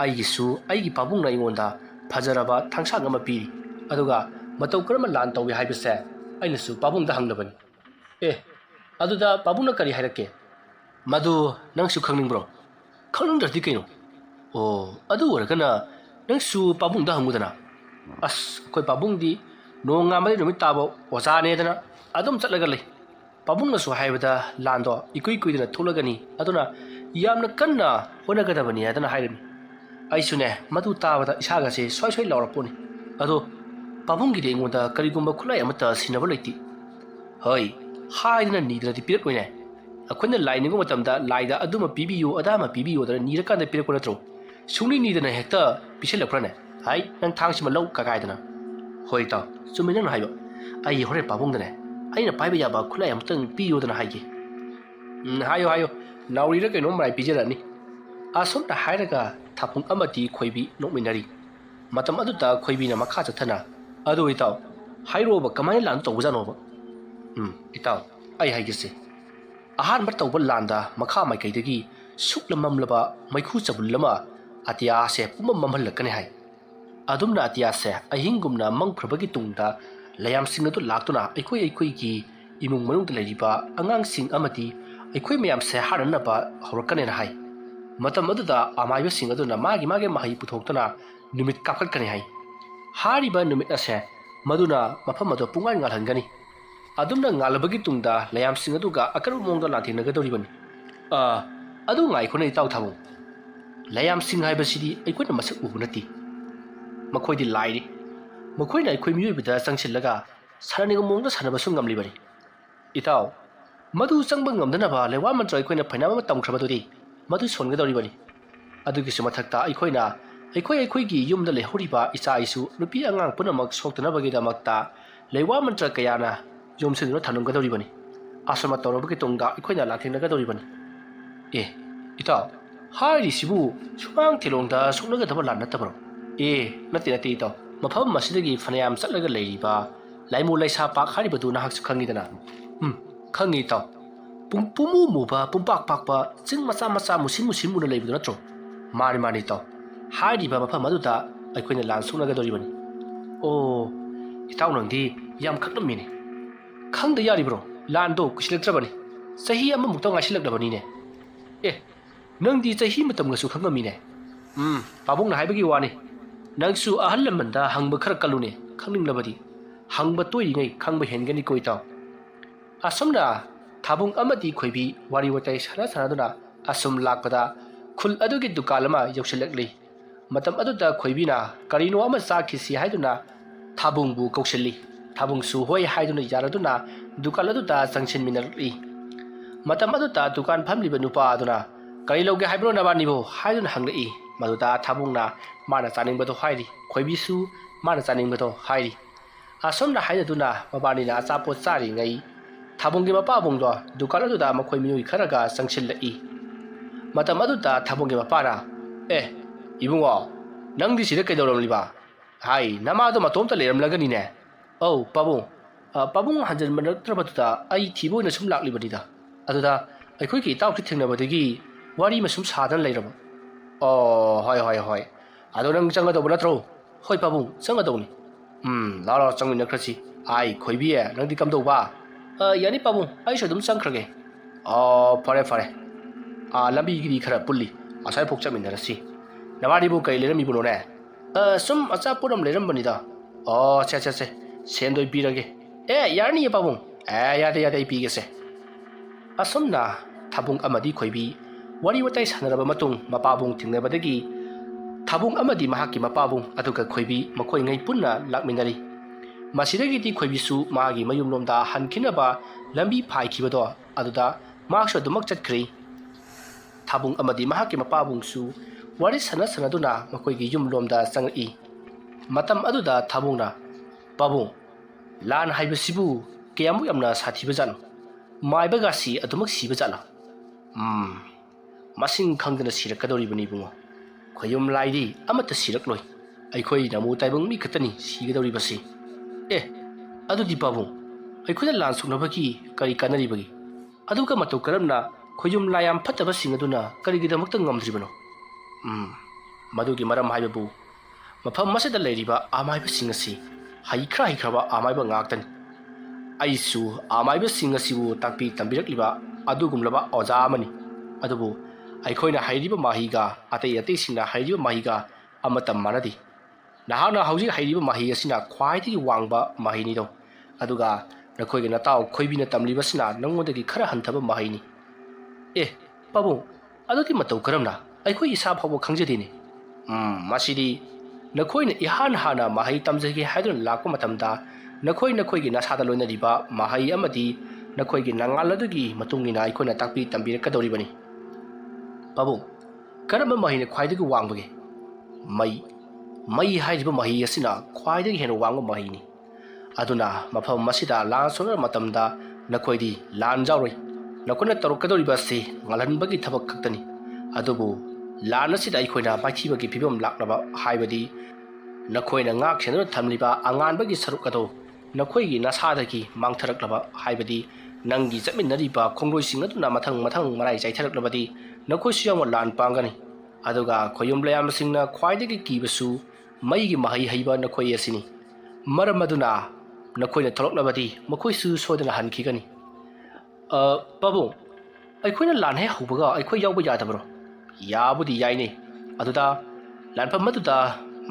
aigi pabungna ingonda fajaraba thangsang ama piri aduga matau karama lan tawi haibase ainasu pabungda hanglabani aduda pabungna kari hairake madu nangsu khangningbro khangningdradi kaino adu waragana nangsu pabungda hangudana as koi pabungdi nonga mari numit tabo ojane dana adum chatlaga lei pabungna su haibada lando ikui dana thulagani aduna yamna kanna honagadabani adana hairami aisune madu tabada isaga se soi lauraponi ado pabungi de ngonda karigumba khulai amata sinaba leiti hoi haidna nidradi pirak oine akhuna lainigo matamda laida aduma pibiyo adama pibiyo da nirakanda pirak ko natro sungni nidana hekta piselakrane hai nang thangsi malau kagaidana hoi ta sumina na haiba ai hore pabungdane aina paiba yaba khulai amtang piyo dana haige hayo naurira kaino mai pijarani asomna hairaga thapung amati khoibi nokminari matam aduta khoibina makha chathana adu itaw hairoba kamai lan tawjanoba itaw ai haigise ahan mar tawbal landa makha mai kaidagi suklamamlaba maikhu chabullama atia se pumam mamhallakane hai adumna atia se ahingumna mangphrabagi tungda layam singatu laktuna aikoi gi imung manungda leiriba angang sing amati aikoi mayam se haranaba horakane na hai matam aduda amaiba sing aduna magi mahai puthoktana numit kapkhatkane hai hariba numit ase ꯃꯗꯨꯅ ꯃꯐꯝ ꯑꯗꯨ ꯄꯨꯡꯉꯥꯟ ꯉꯥꯜꯍꯟꯒꯅꯤ ꯑꯗꯨꯝꯅ ꯉꯥꯜꯂꯕꯒꯤ ꯇꯨꯡꯗ ꯂꯩꯌꯥꯝꯁꯤꯡ ꯑꯗꯨꯒ ꯑꯀꯟꯕ ꯃꯑꯣꯡꯗ ꯂꯥꯟꯊꯦꯡꯅꯒꯗꯧꯔꯤꯕꯅꯤ ꯑꯗꯨ ꯉꯥꯏꯈꯣꯅ ꯏꯇꯥꯎ ꯊꯥꯕꯨꯡ ꯂꯩꯌꯥꯝꯁꯤꯡ ꯍꯥꯏꯕꯁꯤꯗꯤ ꯑꯩꯈꯣꯏꯅ ꯃꯁꯛ ꯎꯕ ꯅꯠꯇꯦ ꯃꯈꯣꯏꯗꯤ ꯂꯥꯏꯅꯤ ꯃꯈꯣꯏꯅ ꯑꯩꯈꯣꯏ ꯃꯤꯑꯣꯏꯕꯗ ꯆꯪꯁꯤꯜꯂꯒ ꯁꯥꯟꯅꯅꯤꯡꯕ ꯃꯑꯣꯡꯗ ꯁꯥꯟꯅꯕꯁꯨ ꯉꯝꯂꯤꯕꯅꯤ ꯏꯇꯥꯎ ꯃꯗꯨ ꯆꯪꯕ ꯉꯝꯗꯅꯕ ꯂꯩꯋꯥ ꯃꯟꯇ꯭ꯔ ꯑꯩꯈꯣꯏꯅ ꯐꯩꯅꯥꯝ ꯑꯃ ꯇꯝꯈ꯭ꯔꯕꯗꯨꯗꯤ ꯃꯗꯨ ꯁꯣꯟꯒꯗꯧꯔꯤꯕꯅꯤ ꯑꯗꯨꯒꯤꯁꯨ ꯃꯊꯛꯇ ꯑꯩꯈꯣꯏꯒꯤ ꯌꯨꯝꯗ ꯂꯩꯍꯧꯔꯤꯕ ꯏꯆꯥ ꯏꯁꯨ ꯅꯨꯄꯤ ꯑꯉꯥꯡ ꯄꯨꯝꯅꯃꯛ ꯁꯣꯛꯇꯅꯕꯒꯤꯗꯃꯛꯇ ꯂꯩꯋꯥ ꯃꯟꯇ꯭ꯔ ꯀꯌꯥꯅ ꯌꯣꯝꯁꯤꯟꯗꯨꯅ ꯊꯝꯂꯝꯒꯗꯧꯔꯤꯕꯅꯤ ꯑꯁꯨꯝꯅ ꯇꯧꯔꯕꯒꯤ ꯇꯨꯡꯗ ꯑꯩꯈꯣꯏꯅ ꯂꯥꯟꯊꯦꯡꯅꯒꯗꯧꯔꯤꯕꯅꯤ ꯏꯇꯥꯎ ꯍꯥꯏꯔꯤꯁꯤꯕꯨ ꯁꯨꯃꯥꯡ ꯊꯤꯂꯣꯡꯗ ꯁꯣꯛꯅꯒꯗꯕ ꯂꯥꯟ ꯅꯠꯇꯕ꯭ꯔꯣ ꯅꯠꯇꯦ ꯏꯇꯥꯎ ꯃꯐꯝ ꯑꯁꯤꯗꯒꯤ ꯐꯅꯌꯥꯝ ꯆꯠꯂꯒ ꯂꯩꯔꯤꯕ ꯂꯥꯏꯃꯨ ꯂꯩꯁꯥ ꯄꯥꯛ ꯍꯥꯏꯔꯤꯕꯗꯨ ꯅꯍꯥꯛꯁꯨ ꯈꯪꯉꯤꯗꯅ ꯈꯪꯉꯤ ꯏꯇꯥꯎ ꯄꯨꯡꯃꯨ ꯃꯨꯕ ꯄꯨꯡꯄꯥꯛ ꯄꯥꯛꯄ ꯆꯤꯡ ꯃꯆꯥ ꯃꯆꯥ ꯃꯨꯁꯤꯟ ꯃꯨꯅ ꯂꯩꯕꯗꯨ ꯅꯠꯇ꯭ꯔꯣ ꯃꯥꯅꯤ ꯏꯇꯥꯎ ꯍꯥꯏꯔꯤꯕ ꯃꯐꯝ ꯑꯗꯨꯗ ꯑꯩꯈꯣꯏꯅ ꯂꯥꯟ ꯁꯣꯛꯅꯒꯗꯧꯔꯤꯕꯅꯤ ꯏꯇꯥꯎ ꯅꯪꯗꯤ ꯌꯥꯝ ꯈꯪꯂꯝꯃꯤꯅꯦ ꯈꯪꯗ ꯌꯥꯔꯤꯕ꯭ꯔꯣ ꯂꯥꯟꯗꯣ ꯀꯨꯏꯁꯤꯜꯂꯛꯇ꯭ꯔꯕꯅꯤ ꯆꯍꯤ ꯑꯃꯃꯨꯛꯇ ꯉꯥꯏꯁꯤꯜꯂꯛꯂꯕꯅꯤꯅꯦ ꯅꯪꯗꯤ ꯆꯍꯤ ꯃꯇꯝꯒꯁꯨ ꯈꯪꯉꯝꯃꯤꯅꯦ ꯄꯥꯕꯨꯡꯅ ꯍꯥꯏꯕꯒꯤ ꯋꯥꯅꯤ ꯅꯪꯁꯨ ꯑꯍꯜ ꯂꯃꯟꯗ ꯍꯪꯕ ꯈꯔ ꯀꯜꯂꯨꯅꯦ ꯈꯪꯅꯤꯡꯂꯕꯗꯤ ꯍꯪꯕ ꯇꯣꯏꯔꯤꯉꯩ ꯈꯪꯕ ꯍꯦꯟꯒꯅꯤꯀꯣ ꯏꯇꯥꯎ ꯑꯁꯨꯝꯅ ꯊꯥꯕꯨꯡ ꯑꯃꯗꯤ ꯈꯣꯏꯕꯤ ꯋꯥꯔꯤ ꯋꯥꯇꯥꯏ ꯁꯥꯟꯅꯗꯨꯅ ꯑꯁꯨꯝ ꯂꯥꯛꯄꯗ ꯈꯨꯜ ꯑꯗꯨꯒꯤ ꯗꯨꯀꯥꯟ ꯑꯃ ꯌꯧꯁꯤꯜꯂꯛꯂꯤ ꯃꯇꯝ ꯑꯗꯨꯗ ꯈꯣꯏꯕꯤꯅ ꯀꯔꯤꯅꯣ ꯑꯃ ꯆꯥꯈꯤꯁꯤ ꯍꯥꯏꯗꯨꯅ ꯊꯥꯕꯨꯡꯕꯨ ꯀꯧꯁꯤꯜꯂꯤ ꯊꯥꯕꯨꯡꯁꯨ ꯍꯣꯏ ꯍꯥꯏꯗꯨꯅ ꯌꯥꯔꯗꯨꯅ ꯗꯨꯀꯥꯟ ꯑꯗꯨꯗ ꯆꯪꯁꯤꯟꯃꯤꯟꯅꯔꯛꯂꯤ ꯃꯇꯝ ꯑꯗꯨꯗ ꯗꯨꯀꯥꯟ ꯐꯝꯂꯤꯕ ꯅꯨꯄꯥ ꯑꯗꯨꯅ ꯀꯔꯤ ꯂꯧꯒꯦ ꯍꯥꯏꯕ꯭ꯔꯣ ꯅꯕꯥꯅꯤꯕꯨ ꯍꯥꯏꯗꯨꯅ ꯍꯪꯂꯛꯏ ꯃꯗꯨꯗ ꯊꯥꯕꯨꯡꯅ ꯃꯥꯅ ꯆꯥꯅꯤꯡꯕꯗꯣ ꯍꯥꯏꯔꯤ ꯈꯣꯏꯕꯤꯁꯨ ꯃꯥꯅ ꯆꯥꯅꯤꯡꯕꯗꯣ ꯍꯥꯏꯔꯤ ꯑꯁꯨꯝꯅ ꯍꯥꯏꯅꯗꯨꯅ ꯃꯕꯥꯅꯤꯅ ꯑꯆꯥꯄꯣꯠ ꯆꯥꯔꯤꯉꯩ ꯊꯥꯕꯨꯡꯒꯤ ꯃꯄꯥꯕꯨꯡꯗꯣ ꯗꯨꯀꯥꯟ ꯑꯗꯨꯗ ꯃꯈꯣꯏ ꯃꯤꯑꯣꯏ ꯈꯔꯒ ꯆꯪꯁꯤꯜꯂꯛꯏ ꯃꯇꯝ ꯑꯗꯨꯗ ꯊꯥꯕꯨꯡꯒꯤ ꯃꯄꯥꯅ ꯏꯕꯨꯡꯉꯣ ꯅꯪꯗꯤ ꯁꯤꯗ ꯀꯩꯗꯧꯔꯝꯂꯤꯕ ꯅꯃꯥꯗꯣ ꯃꯇꯣꯝꯇ ꯂꯩꯔꯝꯂꯒꯅꯤꯅꯦ ꯄꯥꯕꯨꯡ ꯍꯟꯖꯤꯟꯃꯔꯛꯇ꯭ꯔꯕꯗꯨꯗ ꯑꯩ ꯊꯤꯕ ꯑꯣꯏꯅ ꯁꯨꯝ ꯂꯥꯛꯂꯤꯕꯅꯤꯗ ꯑꯗꯨꯗ ꯑꯩꯈꯣꯏꯒꯤ ꯏꯇꯥꯎꯁꯤ ꯊꯦꯡꯅꯕꯗꯒꯤ ꯋꯥꯔꯤ ꯑꯃ ꯁꯨꯝ ꯁꯥꯗꯅ ꯂꯩꯔꯕ ꯍꯣꯏ ꯑꯗꯣ ꯅꯪ ꯆꯪꯒꯗꯧꯕ ꯅꯠꯇ꯭ꯔꯣ ꯍꯣꯏ ꯄꯥꯕꯨꯡ ꯆꯪꯒꯗꯧꯅꯤ ꯂꯥꯛꯑꯣ ꯆꯪꯃꯤꯟꯅꯈ꯭ꯔꯁꯤ ꯈꯣꯏꯕꯤ ꯅꯪꯗꯤ ꯀꯝꯗꯧꯕ ꯌꯥꯅꯤ ꯄꯥꯕꯨꯡ ꯑꯩꯁꯨ ꯑꯗꯨꯝ ꯆꯪꯈ꯭ꯔꯒꯦ ꯐꯔꯦ ꯂꯝꯕꯤꯒꯤꯗꯤ ꯈꯔ ꯄꯨꯜꯂꯤ ꯑꯁ꯭ꯋꯥꯏꯐꯥꯎ ꯆꯠꯃꯤꯟꯅꯔꯁꯤ ꯅꯕꯥꯅꯤꯕꯨ ꯀꯔꯤ ꯂꯩꯔꯝꯃꯤꯕꯅꯣꯅꯦ ꯁꯨꯝ ꯑꯆꯥꯄꯣꯠ ꯑꯃ ꯂꯩꯔꯝꯕꯅꯤꯗ ꯁꯦ ꯁꯦꯟꯗꯣꯏ ꯄꯤꯔꯒꯦ ꯌꯥꯔꯅꯤꯌꯦ ꯄꯥꯕꯨꯡ ꯌꯥꯗꯦ ꯑꯩ ꯄꯤꯒꯦꯁꯦ ꯑꯁꯨꯝꯅ ꯊꯥꯕꯨꯡ ꯑꯃꯗꯤ ꯈꯣꯏꯕꯤ ꯋꯥꯔꯤ ꯋꯥꯇꯥꯏ ꯁꯥꯟꯅꯔꯕ ꯃꯇꯨꯡ ꯃꯄꯥꯕꯨꯡ ꯊꯦꯡꯅꯕꯗꯒꯤ ꯊꯥꯕꯨꯡ ꯑꯃꯗꯤ ꯃꯍꯥꯛꯀꯤ ꯃꯄꯥꯕꯨꯡ ꯑꯗꯨꯒ ꯈꯣꯏꯕꯤ ꯃꯈꯣꯏꯉꯩ ꯄꯨꯟꯅ ꯂꯥꯛꯃꯤꯟꯅꯔꯤ ꯃꯁꯤꯗꯒꯤꯗꯤ ꯈꯣꯏꯕꯤꯁꯨ ꯃꯥꯒꯤ ꯃꯌꯨꯝꯂꯣꯝꯗ ꯍꯟꯈꯤꯅꯕ ꯂꯝꯕꯤ ꯐꯥꯏꯈꯤꯕꯗꯣ ꯑꯗꯨꯗ ꯃꯍꯥꯛꯁꯨ ꯑꯗꯨꯃꯛ ꯆꯠꯈ꯭ꯔꯤ ꯊꯥꯕꯨꯡ ꯑꯃꯗꯤ ꯃꯍꯥꯛꯀꯤ ꯃꯄꯥꯕꯨꯡꯁꯨ ꯋꯥꯔꯤ ꯁꯥꯟꯅꯗꯨꯅ ꯃꯈꯣꯏꯒꯤ ꯌꯨꯝꯂꯣꯝꯗ ꯆꯪꯉꯛꯏ ꯃꯇꯝ ꯑꯗꯨꯗ ꯊꯥꯕꯨꯡꯅ ꯄꯥꯕꯨꯡ ꯂꯥꯟ ꯍꯥꯏꯕꯁꯤꯕꯨ ꯀꯌꯥꯃꯨꯛ ꯌꯥꯝꯅ ꯁꯥꯊꯤꯕꯖꯥꯠꯅꯣ ꯃꯥꯏꯕꯒꯥꯁꯤ ꯑꯗꯨꯃꯛ ꯁꯤꯕꯖꯥꯠꯂꯥ ꯃꯁꯤꯡ ꯈꯪꯗꯅ ꯁꯤꯔꯛꯀꯗꯧꯔꯤꯕꯅꯤ ꯏꯕꯨꯡꯉꯣ ꯈꯣꯏꯌꯨꯝ ꯂꯥꯏꯗꯤ ꯑꯃꯠꯇ ꯁꯤꯔꯛꯂꯣꯏ ꯑꯩꯈꯣꯏ ꯅꯃꯨ ꯇꯥꯏꯕꯪ ꯃꯤ ꯈꯛꯇꯅꯤ ꯁꯤꯒꯗꯧꯔꯤꯕꯁꯤ ꯑꯗꯨꯗꯤ ꯄꯥꯕꯨꯡ ꯑꯩꯈꯣꯏꯅ ꯂꯥꯟ ꯁꯣꯛꯅꯕꯒꯤ ꯀꯔꯤ ꯀꯥꯟꯅꯔꯤꯕꯒꯦ ꯑꯗꯨꯒ ꯃꯇꯧ ꯀꯔꯝꯅ ꯈꯣꯏꯌꯨꯝ ꯂꯥꯏ ꯌꯥꯝ ꯐꯠꯇꯕꯁꯤꯡ ꯑꯗꯨꯅ ꯀꯔꯤꯒꯤꯗꯃꯛꯇ ꯉꯝꯗ꯭ꯔꯤꯕꯅꯣ ꯃꯗꯨꯒꯤ ꯃꯔꯝ ꯍꯥꯏꯕꯕꯨ ꯃꯐꯝ ꯑꯁꯤꯗ ꯂꯩꯔꯤꯕ ꯑꯃꯥꯏꯕꯁꯤꯡ ꯑꯁꯤ ꯍꯩꯈ꯭ꯔꯕ ꯑꯃꯥꯏꯕ ꯉꯥꯛꯇꯅꯤ ꯑꯩꯁꯨ ꯑꯃꯥꯏꯕꯁꯤꯡ ꯑꯁꯤꯕꯨ ꯇꯥꯛꯄꯤ ꯇꯝꯕꯤꯔꯛꯂꯤꯕ ꯑꯗꯨꯒꯨꯝꯂꯕ ꯑꯣꯖꯥ ꯑꯃꯅꯤ ꯑꯗꯨꯕꯨ ꯑꯩꯈꯣꯏꯅ ꯍꯩꯔꯤꯕ ꯃꯍꯩꯒ ꯑꯇꯩꯁꯤꯡꯅ ꯍꯩꯔꯤꯕ ꯃꯍꯩꯒ ꯑꯃꯠꯇ ꯃꯥꯟꯅꯗꯦ ꯅꯍꯥꯛꯅ ꯍꯧꯖꯤꯛ ꯍꯩꯔꯤꯕ ꯃꯍꯩ ꯑꯁꯤꯅ ꯈ꯭ꯋꯥꯏꯗꯒꯤ ꯋꯥꯡꯕ ꯃꯍꯩꯅꯤꯗꯣ ꯑꯗꯨꯒ ꯅꯈꯣꯏꯒꯤ ꯅꯇꯥꯎ ꯈꯣꯏꯕꯤꯅ ꯇꯝꯂꯤꯕꯁꯤꯅ ꯅꯉꯣꯟꯗꯒꯤ ꯈꯔ ꯍꯟꯊꯕ ꯃꯍꯩꯅꯤ ꯄꯥꯕꯨꯡ ꯑꯗꯨꯗꯤ ꯃꯇꯧ ꯀꯔꯝꯅ ꯑꯩꯈꯣই ꯏꯁꯥ ꯐꯥꯎꯕ ꯈꯪꯖꯗꯦꯅꯦ ꯃꯁꯤꯗꯤ ꯅꯈꯣꯏꯅ ꯏꯍꯥꯟ ꯍꯥꯟꯅ ꯃꯍꯩ ꯇꯝꯖꯒꯦ ꯍꯥꯏꯗꯨꯅ ꯂꯥꯛꯄ ꯃꯇꯝꯗ ꯅꯈꯣꯏꯒꯤ ꯅꯁꯥꯗ ꯂꯣꯏꯅꯔꯤꯕ ꯃꯍꯩ ꯑꯃꯗꯤ ꯅꯈꯣꯏꯒꯤ ꯅꯉꯥꯜ ꯑꯗꯨꯒꯤ ꯃꯇꯨꯡ ꯏꯟꯅ ꯑꯩꯈꯣꯏꯅ ꯇꯥꯛꯄꯤ ꯇꯝꯕꯤꯔꯛꯀꯗꯧꯔꯤꯕꯅꯤ ꯄꯥꯕꯨꯡ ꯀꯔꯝꯕ ꯃꯍꯩꯅ ꯈ꯭ꯋꯥꯏꯗꯒꯤ ꯋꯥꯡꯕꯒꯦ ꯃꯩ ꯍꯥꯏꯔꯤꯕ ꯃꯍꯩ ꯑꯁꯤꯅ ꯈ꯭ꯋꯥꯏꯗꯒꯤ ꯍꯦꯟꯅ ꯋꯥꯡꯕ ꯃꯍꯩꯅꯤ ꯑꯗꯨꯅ ꯃꯐꯝ ꯑꯁꯤꯗ ꯂꯥꯟ ꯁꯣꯛꯅꯕ ꯃꯇꯝꯗ ꯅꯈꯣꯏꯗꯤ ꯂꯥꯟ ꯌꯥꯎꯔꯣꯏ ꯅꯈꯣꯏꯅ ꯇꯧꯔꯛꯀꯗꯧꯔꯤꯕ ꯑꯁꯤ ꯉꯥꯜꯍꯟꯕꯒꯤ ꯊꯕꯛ ꯈꯛꯇꯅꯤ ꯑꯗꯨꯕꯨ ꯂꯥꯟ ꯑꯁꯤꯗ ꯑꯩꯈꯣꯏꯅ ꯃꯥꯏꯊꯤꯕꯒꯤ ꯐꯤꯕꯝ ꯂꯥꯛꯅꯕ ꯍꯥꯏꯕꯗꯤ ꯅꯈꯣꯏꯅ ꯉꯥꯛ ꯁꯦꯟꯗꯨꯅ ꯊꯝꯂꯤꯕ ꯑꯉꯥꯟꯕꯒꯤ ꯁꯔꯨꯛ ꯑꯗꯨ नखोई नसादगी मांगथरक्लब हाइबदी नंगी चटमिन्नरिबा खोंग्लोइसिंग अदुना मथंग मथंग मराइ चाइथरक्लबदी नखोइसु याम लान पांगनी अदुगा खोयुम लयामसिंगना ख्वाइदगी कीबसु मईगी महै हैबा नखोइ असिनी मरम अदुना नखोइना थरक्लबदी मखोइसु सोदना हनखिगनी बाबू अखोइना लान हे हौबगा अखोइ यावबा यादबरो याबुदी याइने अदुदा लानफम अदुदा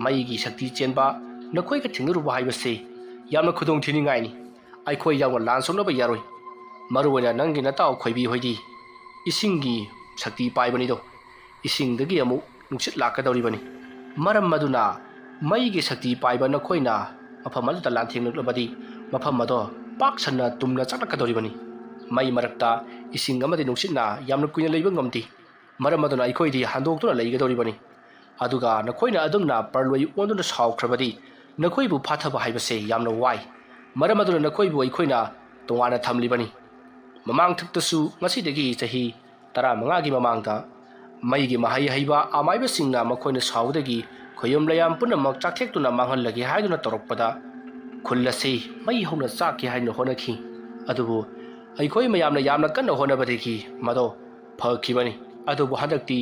मईगी शक्ति चेनबा नखोइगा थिंगरुबा हाइबसे ꯌꯥꯝꯅ ꯈꯨꯗꯣꯡ ꯊꯤꯅꯤꯡꯉꯥꯏꯅꯤ ꯑꯩꯈꯣꯏ ꯌꯥꯎꯅ ꯂꯥꯟ ꯁꯣꯛꯅꯕ ꯌꯥꯔꯣꯏ ꯃꯔꯨꯑꯣꯏꯅ ꯅꯪꯒꯤ ꯅꯇꯥꯎ ꯈꯣꯏꯕꯤ ꯍꯣꯏꯗꯤ ꯏꯁꯤꯡꯒꯤ ꯁꯛꯇꯤ ꯄꯥꯏꯕꯅꯤꯗꯣ ꯏꯁꯤꯡꯗꯒꯤ ꯑꯃꯨꯛ ꯅꯨꯡꯁꯤꯠ ꯂꯥꯛꯀꯗꯧꯔꯤꯕꯅꯤ ꯃꯔꯝ ꯑꯗꯨꯅ ꯃꯩꯒꯤ ꯁꯛꯇꯤ ꯄꯥꯏꯕ ꯅꯈꯣꯏꯅ ꯃꯐꯝ ꯑꯗꯨꯗ ꯂꯥꯟꯊꯦꯡꯂꯛꯂꯕꯗꯤ ꯃꯐꯝ ꯑꯗꯣ ꯄꯥꯛ ꯁꯟꯅ ꯇꯨꯝꯅ ꯆꯠꯂꯛꯀꯗꯧꯔꯤꯕꯅꯤ ꯃꯩ ꯃꯔꯛꯇ ꯏꯁꯤꯡ ꯑꯃꯗꯤ ꯅꯨꯡꯁꯤꯠꯅ ꯌꯥꯝꯅ ꯀꯨꯏꯅ ꯂꯩꯕ ꯉꯝꯗꯦ ꯃꯔꯝ ꯑꯗꯨꯅ ꯑꯩꯈꯣꯏꯗꯤ ꯍꯟꯗꯣꯛꯇꯨꯅ ꯂꯩꯒꯗꯧꯔꯤꯕꯅꯤ ꯑꯗꯨꯒ ꯅꯈꯣꯏꯅ ꯑꯗꯨꯝꯅ ꯄꯔꯂꯣꯏ ꯑꯣꯟꯗꯨꯅ ꯁꯥꯎꯈ꯭ꯔꯕꯗꯤ ꯅꯈꯣꯏꯕꯨ ꯐꯥꯊꯕ ꯍꯥꯏꯕꯁꯦ ꯌꯥꯝꯅ ꯋꯥꯏ ꯃꯔꯝ ꯑꯗꯨꯅ ꯅꯈꯣꯏꯕꯨ ꯑꯩꯈꯣꯏꯅ ꯇꯣꯉꯥꯟꯅ ꯊꯝꯂꯤꯕꯅꯤ ꯃꯃꯥꯡꯊꯛꯇꯁꯨ ꯉꯁꯤꯗꯒꯤ ꯆꯍꯤ 15ꯒꯤ ꯃꯃꯥꯡꯗ ꯃꯩꯒꯤ ꯃꯍꯩ ꯍꯩꯕ ꯑꯃꯥꯏꯕꯁꯤꯡꯅ ꯃꯈꯣꯏꯅ ꯁꯥꯎꯕꯗꯒꯤ ꯈꯣꯌꯨꯝ ꯂꯌꯥꯝ ꯄꯨꯝꯅꯃꯛ ꯆꯥꯛꯊꯦꯛꯇꯨꯅ ꯃꯥꯡꯍꯜꯂꯒꯦ ꯍꯥꯏꯗꯨꯅ ꯇꯧꯔꯛꯄꯗ ꯈꯨꯜ ꯑꯁꯤ ꯃꯩ ꯍꯧꯅ ꯆꯥꯛꯀꯦ ꯍꯥꯏꯅ ꯍꯣꯠꯅꯈꯤ ꯑꯗꯨꯕꯨ ꯑꯩꯈꯣꯏ ꯃꯌꯥꯝꯅ ꯌꯥꯝꯅ ꯀꯟꯅ ꯍꯣꯠꯅꯕꯗꯒꯤ ꯃꯗꯣ ꯐꯈꯤꯕꯅꯤ ꯑꯗꯨꯕꯨ ꯍꯟꯗꯛꯇꯤ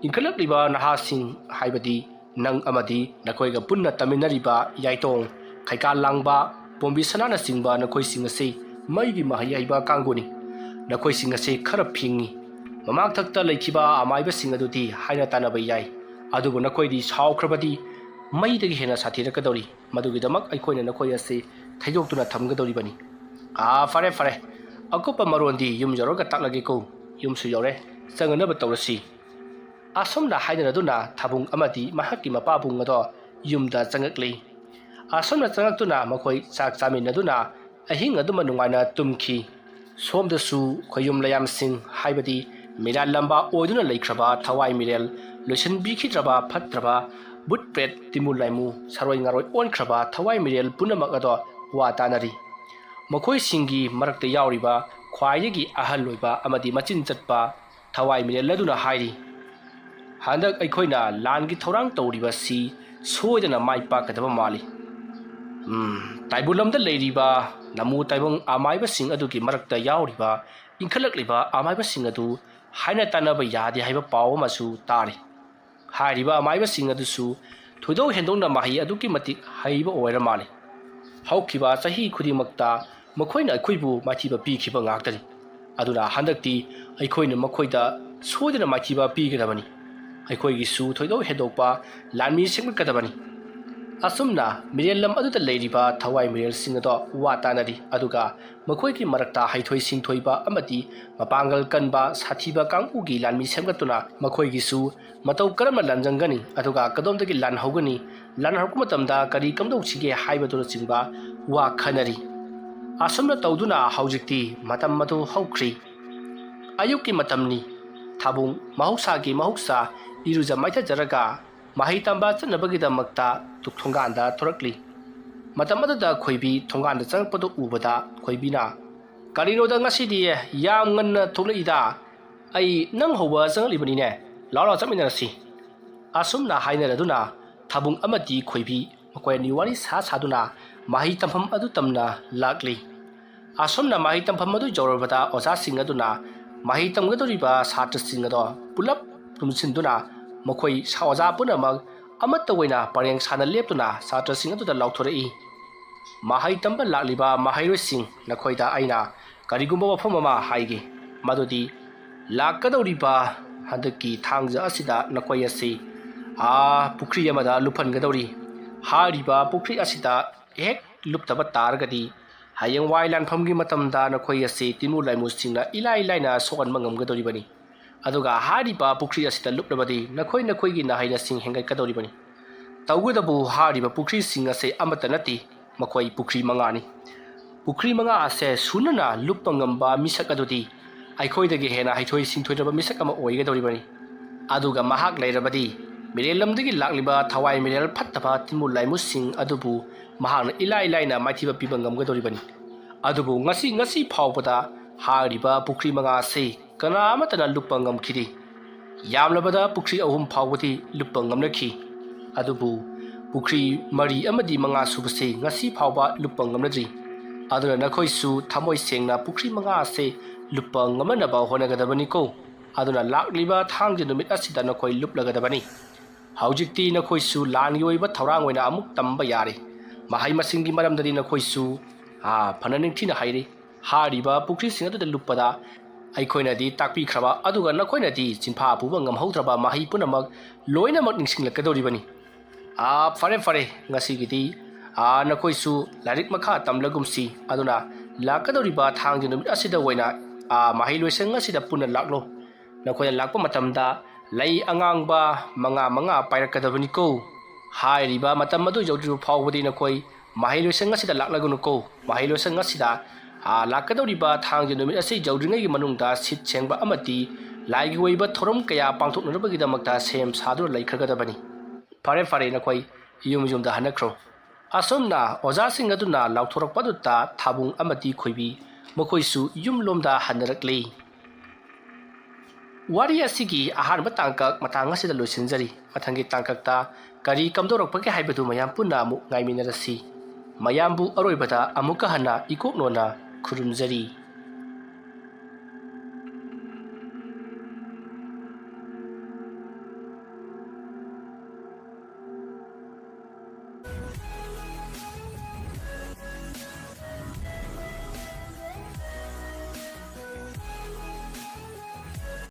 ꯏꯟꯈꯠꯂꯛꯂꯤꯕ ꯅꯍꯥꯁꯤꯡ ꯍꯥꯏꯕꯗꯤ ꯅꯪ ꯑꯃꯗꯤ ꯅꯈꯣꯏꯒ ꯄꯨꯟꯅ ꯇꯝꯃꯤꯟꯅꯔꯤꯕ ꯌꯥꯏꯇꯣꯡ ꯈꯩꯀꯥꯜ ꯂꯥꯡꯕ ꯄꯣꯝꯕꯤ ꯁꯅꯥꯅꯆꯤꯡꯕ ꯅꯈꯣꯏꯁꯤꯡ ꯑꯁꯤ ꯃꯩꯒꯤ ꯃꯍꯩ ꯍꯩꯕ ꯀꯥꯡꯕꯨꯅꯤ ꯅꯈꯣꯏꯁꯤꯡ ꯑꯁꯤ ꯈꯔ ꯐꯤꯡꯉꯤ ꯃꯃꯥꯡꯊꯛꯇ ꯂꯩꯈꯤꯕ ꯑꯃꯥꯏꯕꯁꯤꯡ ꯑꯗꯨꯗꯤ ꯍꯥꯏꯅ ꯇꯥꯟꯅꯕ ꯌꯥꯏ ꯑꯗꯨꯕꯨ ꯅꯈꯣꯏꯗꯤ ꯁꯥꯎꯈ꯭ꯔꯕꯗꯤ ꯃꯩꯗꯒꯤ ꯍꯦꯟꯅ ꯁꯥꯊꯤꯔꯛꯀꯗꯧꯔꯤ ꯃꯗꯨꯒꯤꯗꯃꯛ ꯑꯩꯈꯣꯏꯅ ꯅꯈꯣꯏ ꯑꯁꯤ ꯊꯩꯗꯣꯛꯇꯨꯅ ꯊꯝꯒꯗꯧꯔꯤꯕꯅꯤ ꯐꯔꯦ ꯐꯔꯦ ꯑꯀꯨꯞꯄ ꯃꯔꯣꯟꯗꯤ ꯌꯨꯝ ꯌꯧꯔꯒ ꯇꯥꯛꯂꯒꯦꯀꯣ ꯌꯨꯝꯁꯨ ꯌꯧꯔꯦ ꯆꯪꯅꯅꯕ ꯇꯧꯔꯁꯤ ꯑꯁꯣꯝꯅ ꯍꯥꯏꯅꯔꯗꯨꯅ ꯊꯥꯕꯨꯡ ꯑꯃꯗꯤ ꯃꯍꯥꯛꯀꯤ ꯃꯄꯥꯕꯨꯡ ꯑꯗꯣ ꯌꯨꯝꯗ ꯆꯪꯉꯛꯂꯤ ꯑꯁꯣꯝꯅ ꯆꯪꯉꯛꯇꯨꯅ ꯃꯈꯣꯏ ꯆꯥꯛ ꯆꯥꯃꯤꯟꯅꯗꯨꯅ ꯑꯍꯤꯡ ꯑꯗꯨꯃ ꯅꯨꯡꯉꯥꯏꯅ ꯇꯨꯝꯈꯤ ꯁꯣꯝꯗꯁꯨ ꯈꯣꯌꯨꯝ ꯂꯌꯥꯝꯁꯤꯡ ꯍꯥꯏꯕꯗꯤ ꯃꯤꯔꯥꯜ ꯂꯝꯕꯥ ꯑꯣꯏꯗꯨꯅ ꯂꯩꯈ꯭ꯔꯕ ꯊꯋꯥꯏ ꯃꯤꯔꯦꯜ ꯂꯣꯏꯁꯤꯟꯕꯤꯈꯤꯗ꯭ꯔꯕ ꯐꯠꯇ꯭ꯔꯕ ꯕꯨꯠ ꯄ꯭ꯔꯦꯠ ꯇꯤꯃꯨ ꯂꯥꯏꯃꯨ ꯁꯔꯣꯏ ꯉꯥꯔꯣꯏ ꯑꯣꯟꯈ꯭ꯔꯕ ꯊꯋꯥꯏ ꯃꯤꯔꯦꯜ ꯄꯨꯝꯅꯃꯛ ꯑꯗꯣ ꯋꯥ ꯇꯥꯅꯔꯤ ꯃꯈꯣꯏꯁꯤꯡꯒꯤ ꯃꯔꯛꯇ ꯌꯥꯎꯔꯤꯕ ꯈ꯭ꯋꯥꯏꯗꯒꯤ ꯑꯍꯜ ꯑꯣꯏꯕ ꯑꯃꯗꯤ ꯃꯆꯤꯟ ꯆꯠꯄ ꯊꯋꯥꯏ ꯃꯤꯔꯦꯜ ꯑꯗꯨꯅ ꯍꯥꯏꯔꯤ ꯍꯟꯗꯛ ꯑꯩꯈꯣꯏꯅ ꯂꯥꯟꯒꯤ ꯊꯧꯔꯥꯡ ꯇꯧꯔꯤꯕꯁꯤ ꯁꯣꯏꯗꯅ ꯃꯥꯏ ꯄꯥꯛꯀꯗꯕ ꯃꯥꯜꯂꯤ ꯇꯥꯏꯕꯨꯜꯂꯝꯗ ꯂꯩꯔꯤꯕ ꯅꯃꯨ ꯇꯥꯏꯕꯪ ꯑꯃꯥꯏꯕꯁꯤꯡ ꯑꯗꯨꯒꯤ ꯃꯔꯛꯇ ꯌꯥꯎꯔꯤꯕ ꯏꯟꯈꯠꯂꯛꯂꯤꯕ ꯑꯃꯥꯏꯕꯁꯤꯡ ꯑꯗꯨ ꯍꯥꯏꯅ ꯇꯥꯟꯅꯕ ꯌꯥꯗꯦ ꯍꯥꯏꯕ ꯄꯥꯎ ꯑꯃꯁꯨ ꯇꯥꯔꯤ ꯍꯥꯏꯔꯤꯕ ꯑꯃꯥꯏꯕꯁꯤꯡ ꯑꯗꯨꯁꯨ ꯊꯣꯏꯗꯣꯛ ꯍꯦꯟꯗꯣꯛꯅ ꯃꯍꯩ ꯑꯗꯨꯛꯀꯤ ꯃꯇꯤꯛ ꯍꯩꯕ ꯑꯣꯏꯔ ꯃꯥꯜꯂꯤ ꯍꯧꯈꯤꯕ ꯆꯍꯤ ꯈꯨꯗꯤꯡꯃꯛꯇ ꯃꯈꯣꯏꯅ ꯑꯩꯈꯣꯏꯕꯨ ꯃꯥꯏꯊꯤꯕ ꯄꯤꯈꯤꯕ ꯉꯥꯛꯇꯅꯤ ꯑꯗꯨꯅ ꯍꯟꯗꯛꯇꯤ ꯑꯩꯈꯣꯏꯅ ꯃꯈꯣꯏꯗ ꯁꯣꯏꯗꯅ ꯃꯥꯏꯊꯤꯕ ꯄꯤꯒꯗꯕꯅꯤ ꯑꯩꯈꯣꯏꯒꯤꯁꯨ ꯊꯣꯏꯗꯣꯛ ꯍꯦꯟꯗꯣꯛꯄ ꯂꯥꯟꯃꯤ ꯁꯦꯝꯒꯠꯀꯗꯕꯅꯤ ꯑꯁꯨꯝꯅ ꯃꯤꯔꯦꯜ ꯂꯝ ꯑꯗꯨꯗ ꯂꯩꯔꯤꯕ ꯊꯋꯥꯏ ꯃꯤꯔꯦꯜꯁꯤꯡ ꯑꯗꯣ ꯋꯥ ꯇꯥꯅꯔꯤ ꯑꯗꯨꯒ ꯃꯈꯣꯏꯒꯤ ꯃꯔꯛꯇ ꯍꯩꯊꯣꯏ ꯁꯤꯡꯊꯣꯏꯕ ꯑꯃꯗꯤ ꯃꯄꯥꯡꯒꯜ ꯀꯟꯕ ꯁꯥꯊꯤꯕ ꯀꯥꯡꯕꯨꯒꯤ ꯂꯥꯟꯃꯤ ꯁꯦꯝꯒꯠꯇꯨꯅ ꯃꯈꯣꯏꯒꯤꯁꯨ ꯃꯇꯧ ꯀꯔꯝꯅ ꯂꯥꯟꯖꯪꯒꯅꯤ ꯑꯗꯨꯒ ꯀꯗꯣꯝꯗꯒꯤ ꯂꯥꯟꯍꯧꯒꯅꯤ ꯂꯥꯟꯍꯧꯔꯛꯄ ꯃꯇꯝꯗ ꯀꯔꯤ ꯀꯝꯗꯧꯁꯤꯒꯦ ꯍꯥꯏꯕꯗꯨꯅꯆꯤꯡꯕ ꯋꯥ ꯈꯟꯅꯔꯤ ꯑꯁꯨꯝꯅ ꯇꯧꯗꯨꯅ ꯍꯧꯖꯤꯛꯇꯤ ꯃꯇꯝ ꯑꯗꯨ ꯍꯧꯈ꯭ꯔꯤ ꯑꯌꯨꯛꯀꯤ ꯃꯇꯝꯅꯤ ꯊꯥꯕꯨꯡ ꯃꯍꯧꯁꯥ ꯏꯔꯨꯖ ꯃꯥꯏꯊꯖꯔꯒ ꯃꯍꯩ ꯇꯝꯕ ꯆꯠꯅꯕꯒꯤꯗꯃꯛꯇ ꯊꯣꯡꯒꯥꯟꯗ ꯊꯣꯔꯛꯂꯤ ꯃꯇꯝ ꯑꯗꯨꯗ ꯈꯣꯏꯕꯤ ꯊꯣꯡꯒꯥꯟꯗ ꯆꯪꯉꯛꯄꯗꯨ ꯎꯕꯗ ꯈꯣꯏꯕꯤꯅ ꯀꯔꯤꯅꯣꯗ ꯉꯁꯤꯗꯤ ꯌꯥꯝ ꯉꯟꯅ ꯊꯣꯛꯂꯛꯏꯗ ꯑꯩ ꯅꯪ ꯍꯧꯕ ꯆꯪꯉꯛꯂꯤꯕꯅꯤꯅꯦ ꯂꯥꯎ ꯆꯠꯃꯤꯟꯅꯔꯁꯤ ꯑꯁꯨꯝꯅ ꯍꯥꯏꯅꯔꯗꯨꯅ ꯊꯥꯕꯨꯡ ꯑꯃꯗꯤ ꯈꯣꯏꯕꯤ ꯃꯈꯣꯏ ꯑꯅꯤ ꯋꯥꯔꯤ ꯁꯥꯗꯨꯅ ꯃꯍꯩ ꯇꯝꯐꯝ ꯑꯗꯨ ꯇꯝꯅ ꯂꯥꯛꯂꯤ ꯑꯁꯨꯝꯅ ꯃꯍꯩ ꯇꯝꯐꯝ ꯑꯗꯨ ꯌꯧꯔꯕꯗ ꯑꯣꯖꯥꯁꯤꯡ ꯑꯗꯨꯅ ꯃꯍꯩ ꯇꯝꯒꯗꯧꯔꯤꯕ ꯁꯥꯇ꯭ꯔꯁꯤꯡ ꯑꯗꯣ ꯄꯨꯂꯞ ꯄꯨꯟꯁꯤꯟꯗꯨꯅ ꯃꯈꯣꯏ ꯑꯣꯖꯥ ꯄꯨꯝꯅꯃꯛ ꯑꯃꯠꯇ ꯑꯣꯏꯅ ꯄꯔꯦꯡ ꯁꯥꯅ ꯂꯦꯞꯇꯨꯅ ꯁꯥꯇ꯭ꯔꯁꯤꯡ ꯑꯗꯨꯗ ꯂꯥꯎꯊꯣꯔꯛꯏ ꯃꯍꯩ ꯇꯝꯕ ꯂꯥꯛꯂꯤꯕ ꯃꯍꯩꯔꯣꯏꯁꯤꯡ ꯅꯈꯣꯏꯗ ꯑꯩꯅ ꯀꯔꯤꯒꯨꯝꯕ ꯋꯥꯐꯝ ꯑꯃ ꯍꯥꯏꯒꯦ ꯃꯗꯨꯗꯤ ꯂꯥꯛꯀꯗꯧꯔꯤꯕ ꯍꯟꯗꯛꯀꯤ ꯊꯥꯡꯖ ꯑꯁꯤꯗ ꯅꯈꯣꯏ ꯑꯁꯤ ꯄꯨꯈ꯭ꯔꯤ ꯑꯃꯗ ꯂꯨꯞꯍꯟꯒꯗꯧꯔꯤ ꯍꯥꯏꯔꯤꯕ ꯄꯨꯈ꯭ꯔꯤ ꯑꯁꯤꯗ ꯍꯦꯛ ꯂꯨꯞꯇꯕ ꯇꯥꯔꯒꯗꯤ ꯍꯌꯦꯡꯋꯥꯏ ꯂꯥꯟꯐꯝꯒꯤ ꯃꯇꯝꯗ ꯅꯈꯣꯏ ꯑꯁꯤ ꯇꯤꯃꯨ ꯂꯥꯏꯃꯨꯁꯤꯡꯅ ꯏꯂꯥꯏ ꯂꯥꯏꯅ ꯁꯣꯛꯍꯟꯕ ꯉꯝꯒꯗꯧꯔꯤꯕꯅꯤ ꯑꯗꯨꯒ ꯍꯥꯏꯔꯤꯕ ꯄꯨꯈ꯭ꯔꯤ ꯑꯁꯤꯗ ꯂꯨꯞꯂꯕꯗꯤ ꯅꯈꯣꯏꯒꯤ ꯅꯍꯩꯅꯁꯤꯡ ꯍꯦꯟꯒꯠꯀꯗꯧꯔꯤꯕꯅꯤ ꯇꯧꯒꯗꯕꯨ ꯍꯥꯏꯔꯤꯕ ꯄꯨꯈ꯭ꯔꯤꯁꯤꯡ ꯑꯁꯤ ꯑꯃꯠꯇ ꯅꯠꯇꯦ ꯃꯈꯣꯏ ꯄꯨꯈ꯭ꯔꯤ 5ꯅꯤ ꯄꯨꯈ꯭ꯔꯤ 5 ꯑꯁꯦ ꯁꯨꯅꯅ ꯂꯨꯞꯄ ꯉꯝꯕ ꯃꯤꯁꯛ ꯑꯗꯨꯗꯤ ꯑꯩꯈꯣꯏꯗꯒꯤ ꯍꯦꯟꯅ ꯍꯩꯊꯣꯏ ꯁꯤꯡꯊꯣꯏꯔꯕ ꯃꯤꯁꯛ ꯑꯃ ꯑꯣꯏꯒꯗꯧꯔꯤꯕꯅꯤ ꯑꯗꯨꯒ ꯃꯍꯥꯛ ꯂꯩꯔꯕꯗꯤ ꯃꯤꯔꯦꯜ ꯂꯝꯗꯒꯤ ꯂꯥꯛꯂꯤꯕ ꯊꯋꯥꯏ ꯃꯤꯔꯦꯜ ꯐꯠꯇꯕ ꯇꯤꯃꯨ ꯂꯥꯏꯃꯨꯁꯤꯡ ꯑꯗꯨꯕꯨ ꯃꯍꯥꯛꯅ ꯏꯂꯥꯏ ꯂꯥꯏꯅ ꯃꯥꯏꯊꯤꯕ ꯄꯤꯕ ꯉꯝꯒꯗꯧꯔꯤꯕꯅꯤ ꯑꯗꯨꯕꯨ ꯉꯁꯤ ꯐꯥꯎꯕꯗ ꯍꯥꯏꯔꯤꯕ ꯄꯨꯈ꯭ꯔꯤ 5 ꯑꯁꯤ ꯀꯅꯥ ꯑꯃꯠꯇꯅ ꯂꯨꯞꯄ ꯉꯝꯈꯤꯗꯦ ꯌꯥꯝꯂꯕꯗ ꯄꯨꯈ꯭ꯔꯤ 3 ꯐꯥꯎꯕꯗꯤ ꯂꯨꯞꯄ ꯉꯝꯅꯈꯤ ꯑꯗꯨꯕꯨ ꯄꯨꯈ꯭ꯔꯤ 3 ꯑꯃꯗꯤ 5 ꯁꯨꯕꯁꯤ ꯉꯁꯤ ꯐꯥꯎꯕ ꯂꯨꯞꯄ ꯉꯝꯅꯗ꯭ꯔꯤ ꯑꯗꯨꯅ ꯅꯈꯣꯏꯁꯨ ꯊꯃꯣꯏ ꯁꯦꯡꯅ ꯄꯨꯈ꯭ꯔꯤ 5 ꯑꯁꯤ ꯂꯨꯞꯄ ꯉꯝꯅꯅꯕ ꯍꯣꯠꯅꯒꯗꯕꯅꯤꯀꯣ ꯑꯗꯨꯅ ꯂꯥꯛꯂꯤꯕ ꯊꯥꯡꯖ ꯅꯨꯃꯤꯠ ꯑꯁꯤꯗ ꯅꯈꯣꯏ ꯂꯨꯞꯂꯒꯗꯕꯅꯤ ꯍꯧꯖꯤꯛꯇꯤ ꯅꯈꯣꯏꯁꯨ ꯂꯥꯟꯒꯤ ꯑꯣꯏꯕ ꯊꯧꯔꯥꯡ ꯑꯣꯏꯅ ꯑꯃꯨꯛ ꯇꯝꯕ ꯌꯥꯔꯦ ꯃꯍꯩ ꯃꯁꯤꯡꯒꯤ ꯃꯔꯝꯗꯗꯤ ꯅꯈꯣꯏꯁꯨ ꯐꯅ ꯅꯤꯡꯊꯤꯅ ꯍꯩꯔꯤ ꯍꯥꯏꯔꯤꯕ ꯄꯨꯈ꯭ꯔꯤꯁꯤꯡ ꯑꯗꯨꯗ ꯂꯨꯞꯄꯗ ꯑꯩꯈꯣꯏꯅꯗꯤ ꯇꯥꯛꯄꯤꯈ꯭ꯔꯕ ꯑꯗꯨꯒ ꯅꯈꯣꯏꯅꯗꯤ ꯆꯤꯟꯐꯥ ꯄꯨꯕ ꯉꯝꯍꯧꯗ꯭ꯔꯕ ꯃꯍꯩ ꯄꯨꯝꯅꯃꯛ ꯂꯣꯏꯅꯃꯛ ꯅꯤꯡꯁꯤꯡꯂꯛꯀꯗꯧꯔꯤꯕꯅꯤ ꯐꯔꯦ ꯉꯁꯤꯒꯤꯗꯤ नखोइसु लारिक मखा तमलगुमसी अदुना लाकदौरिबा थांगि नुमित असिदा वैना माही लोइसंग असिदा पुना लाक्लो नखोय लाक्पा मतमदा लई अंगांगबा मंगा पाइरकदबनी को हाइरिबा मतम अदु यौद्रु फावबदी नखोय माही लोइसंग असिदा लाक्लगुनु को माही लोइसंग असिदा लाकदौरिबा थांगि नुमित असि यौद्रिङैगि मनुंगदा सिट सेंगबा अमति लाइगि वैबा थोरम कया पांथोकनरबगिदमक्ता सेम सादु लैखरगदबनी फरे नखोय युमदा हनख्रो असोमना ओजासिंग अदुना लाउथोरकपदुता थाबुंग अमति खोइबी मखोइसु युमलोमदा हनरकले वारी असिगी अहानबा तांकक मतंग असिदा लोइसिनजरी मथंगी तांककता करी कमदोरकपगे हाइबदु मयाम पुन्ना अमुक गाइमिनरसी मयामबु अरोइबदा अमुका हन्ना इकोकनोना खुरुमजरी।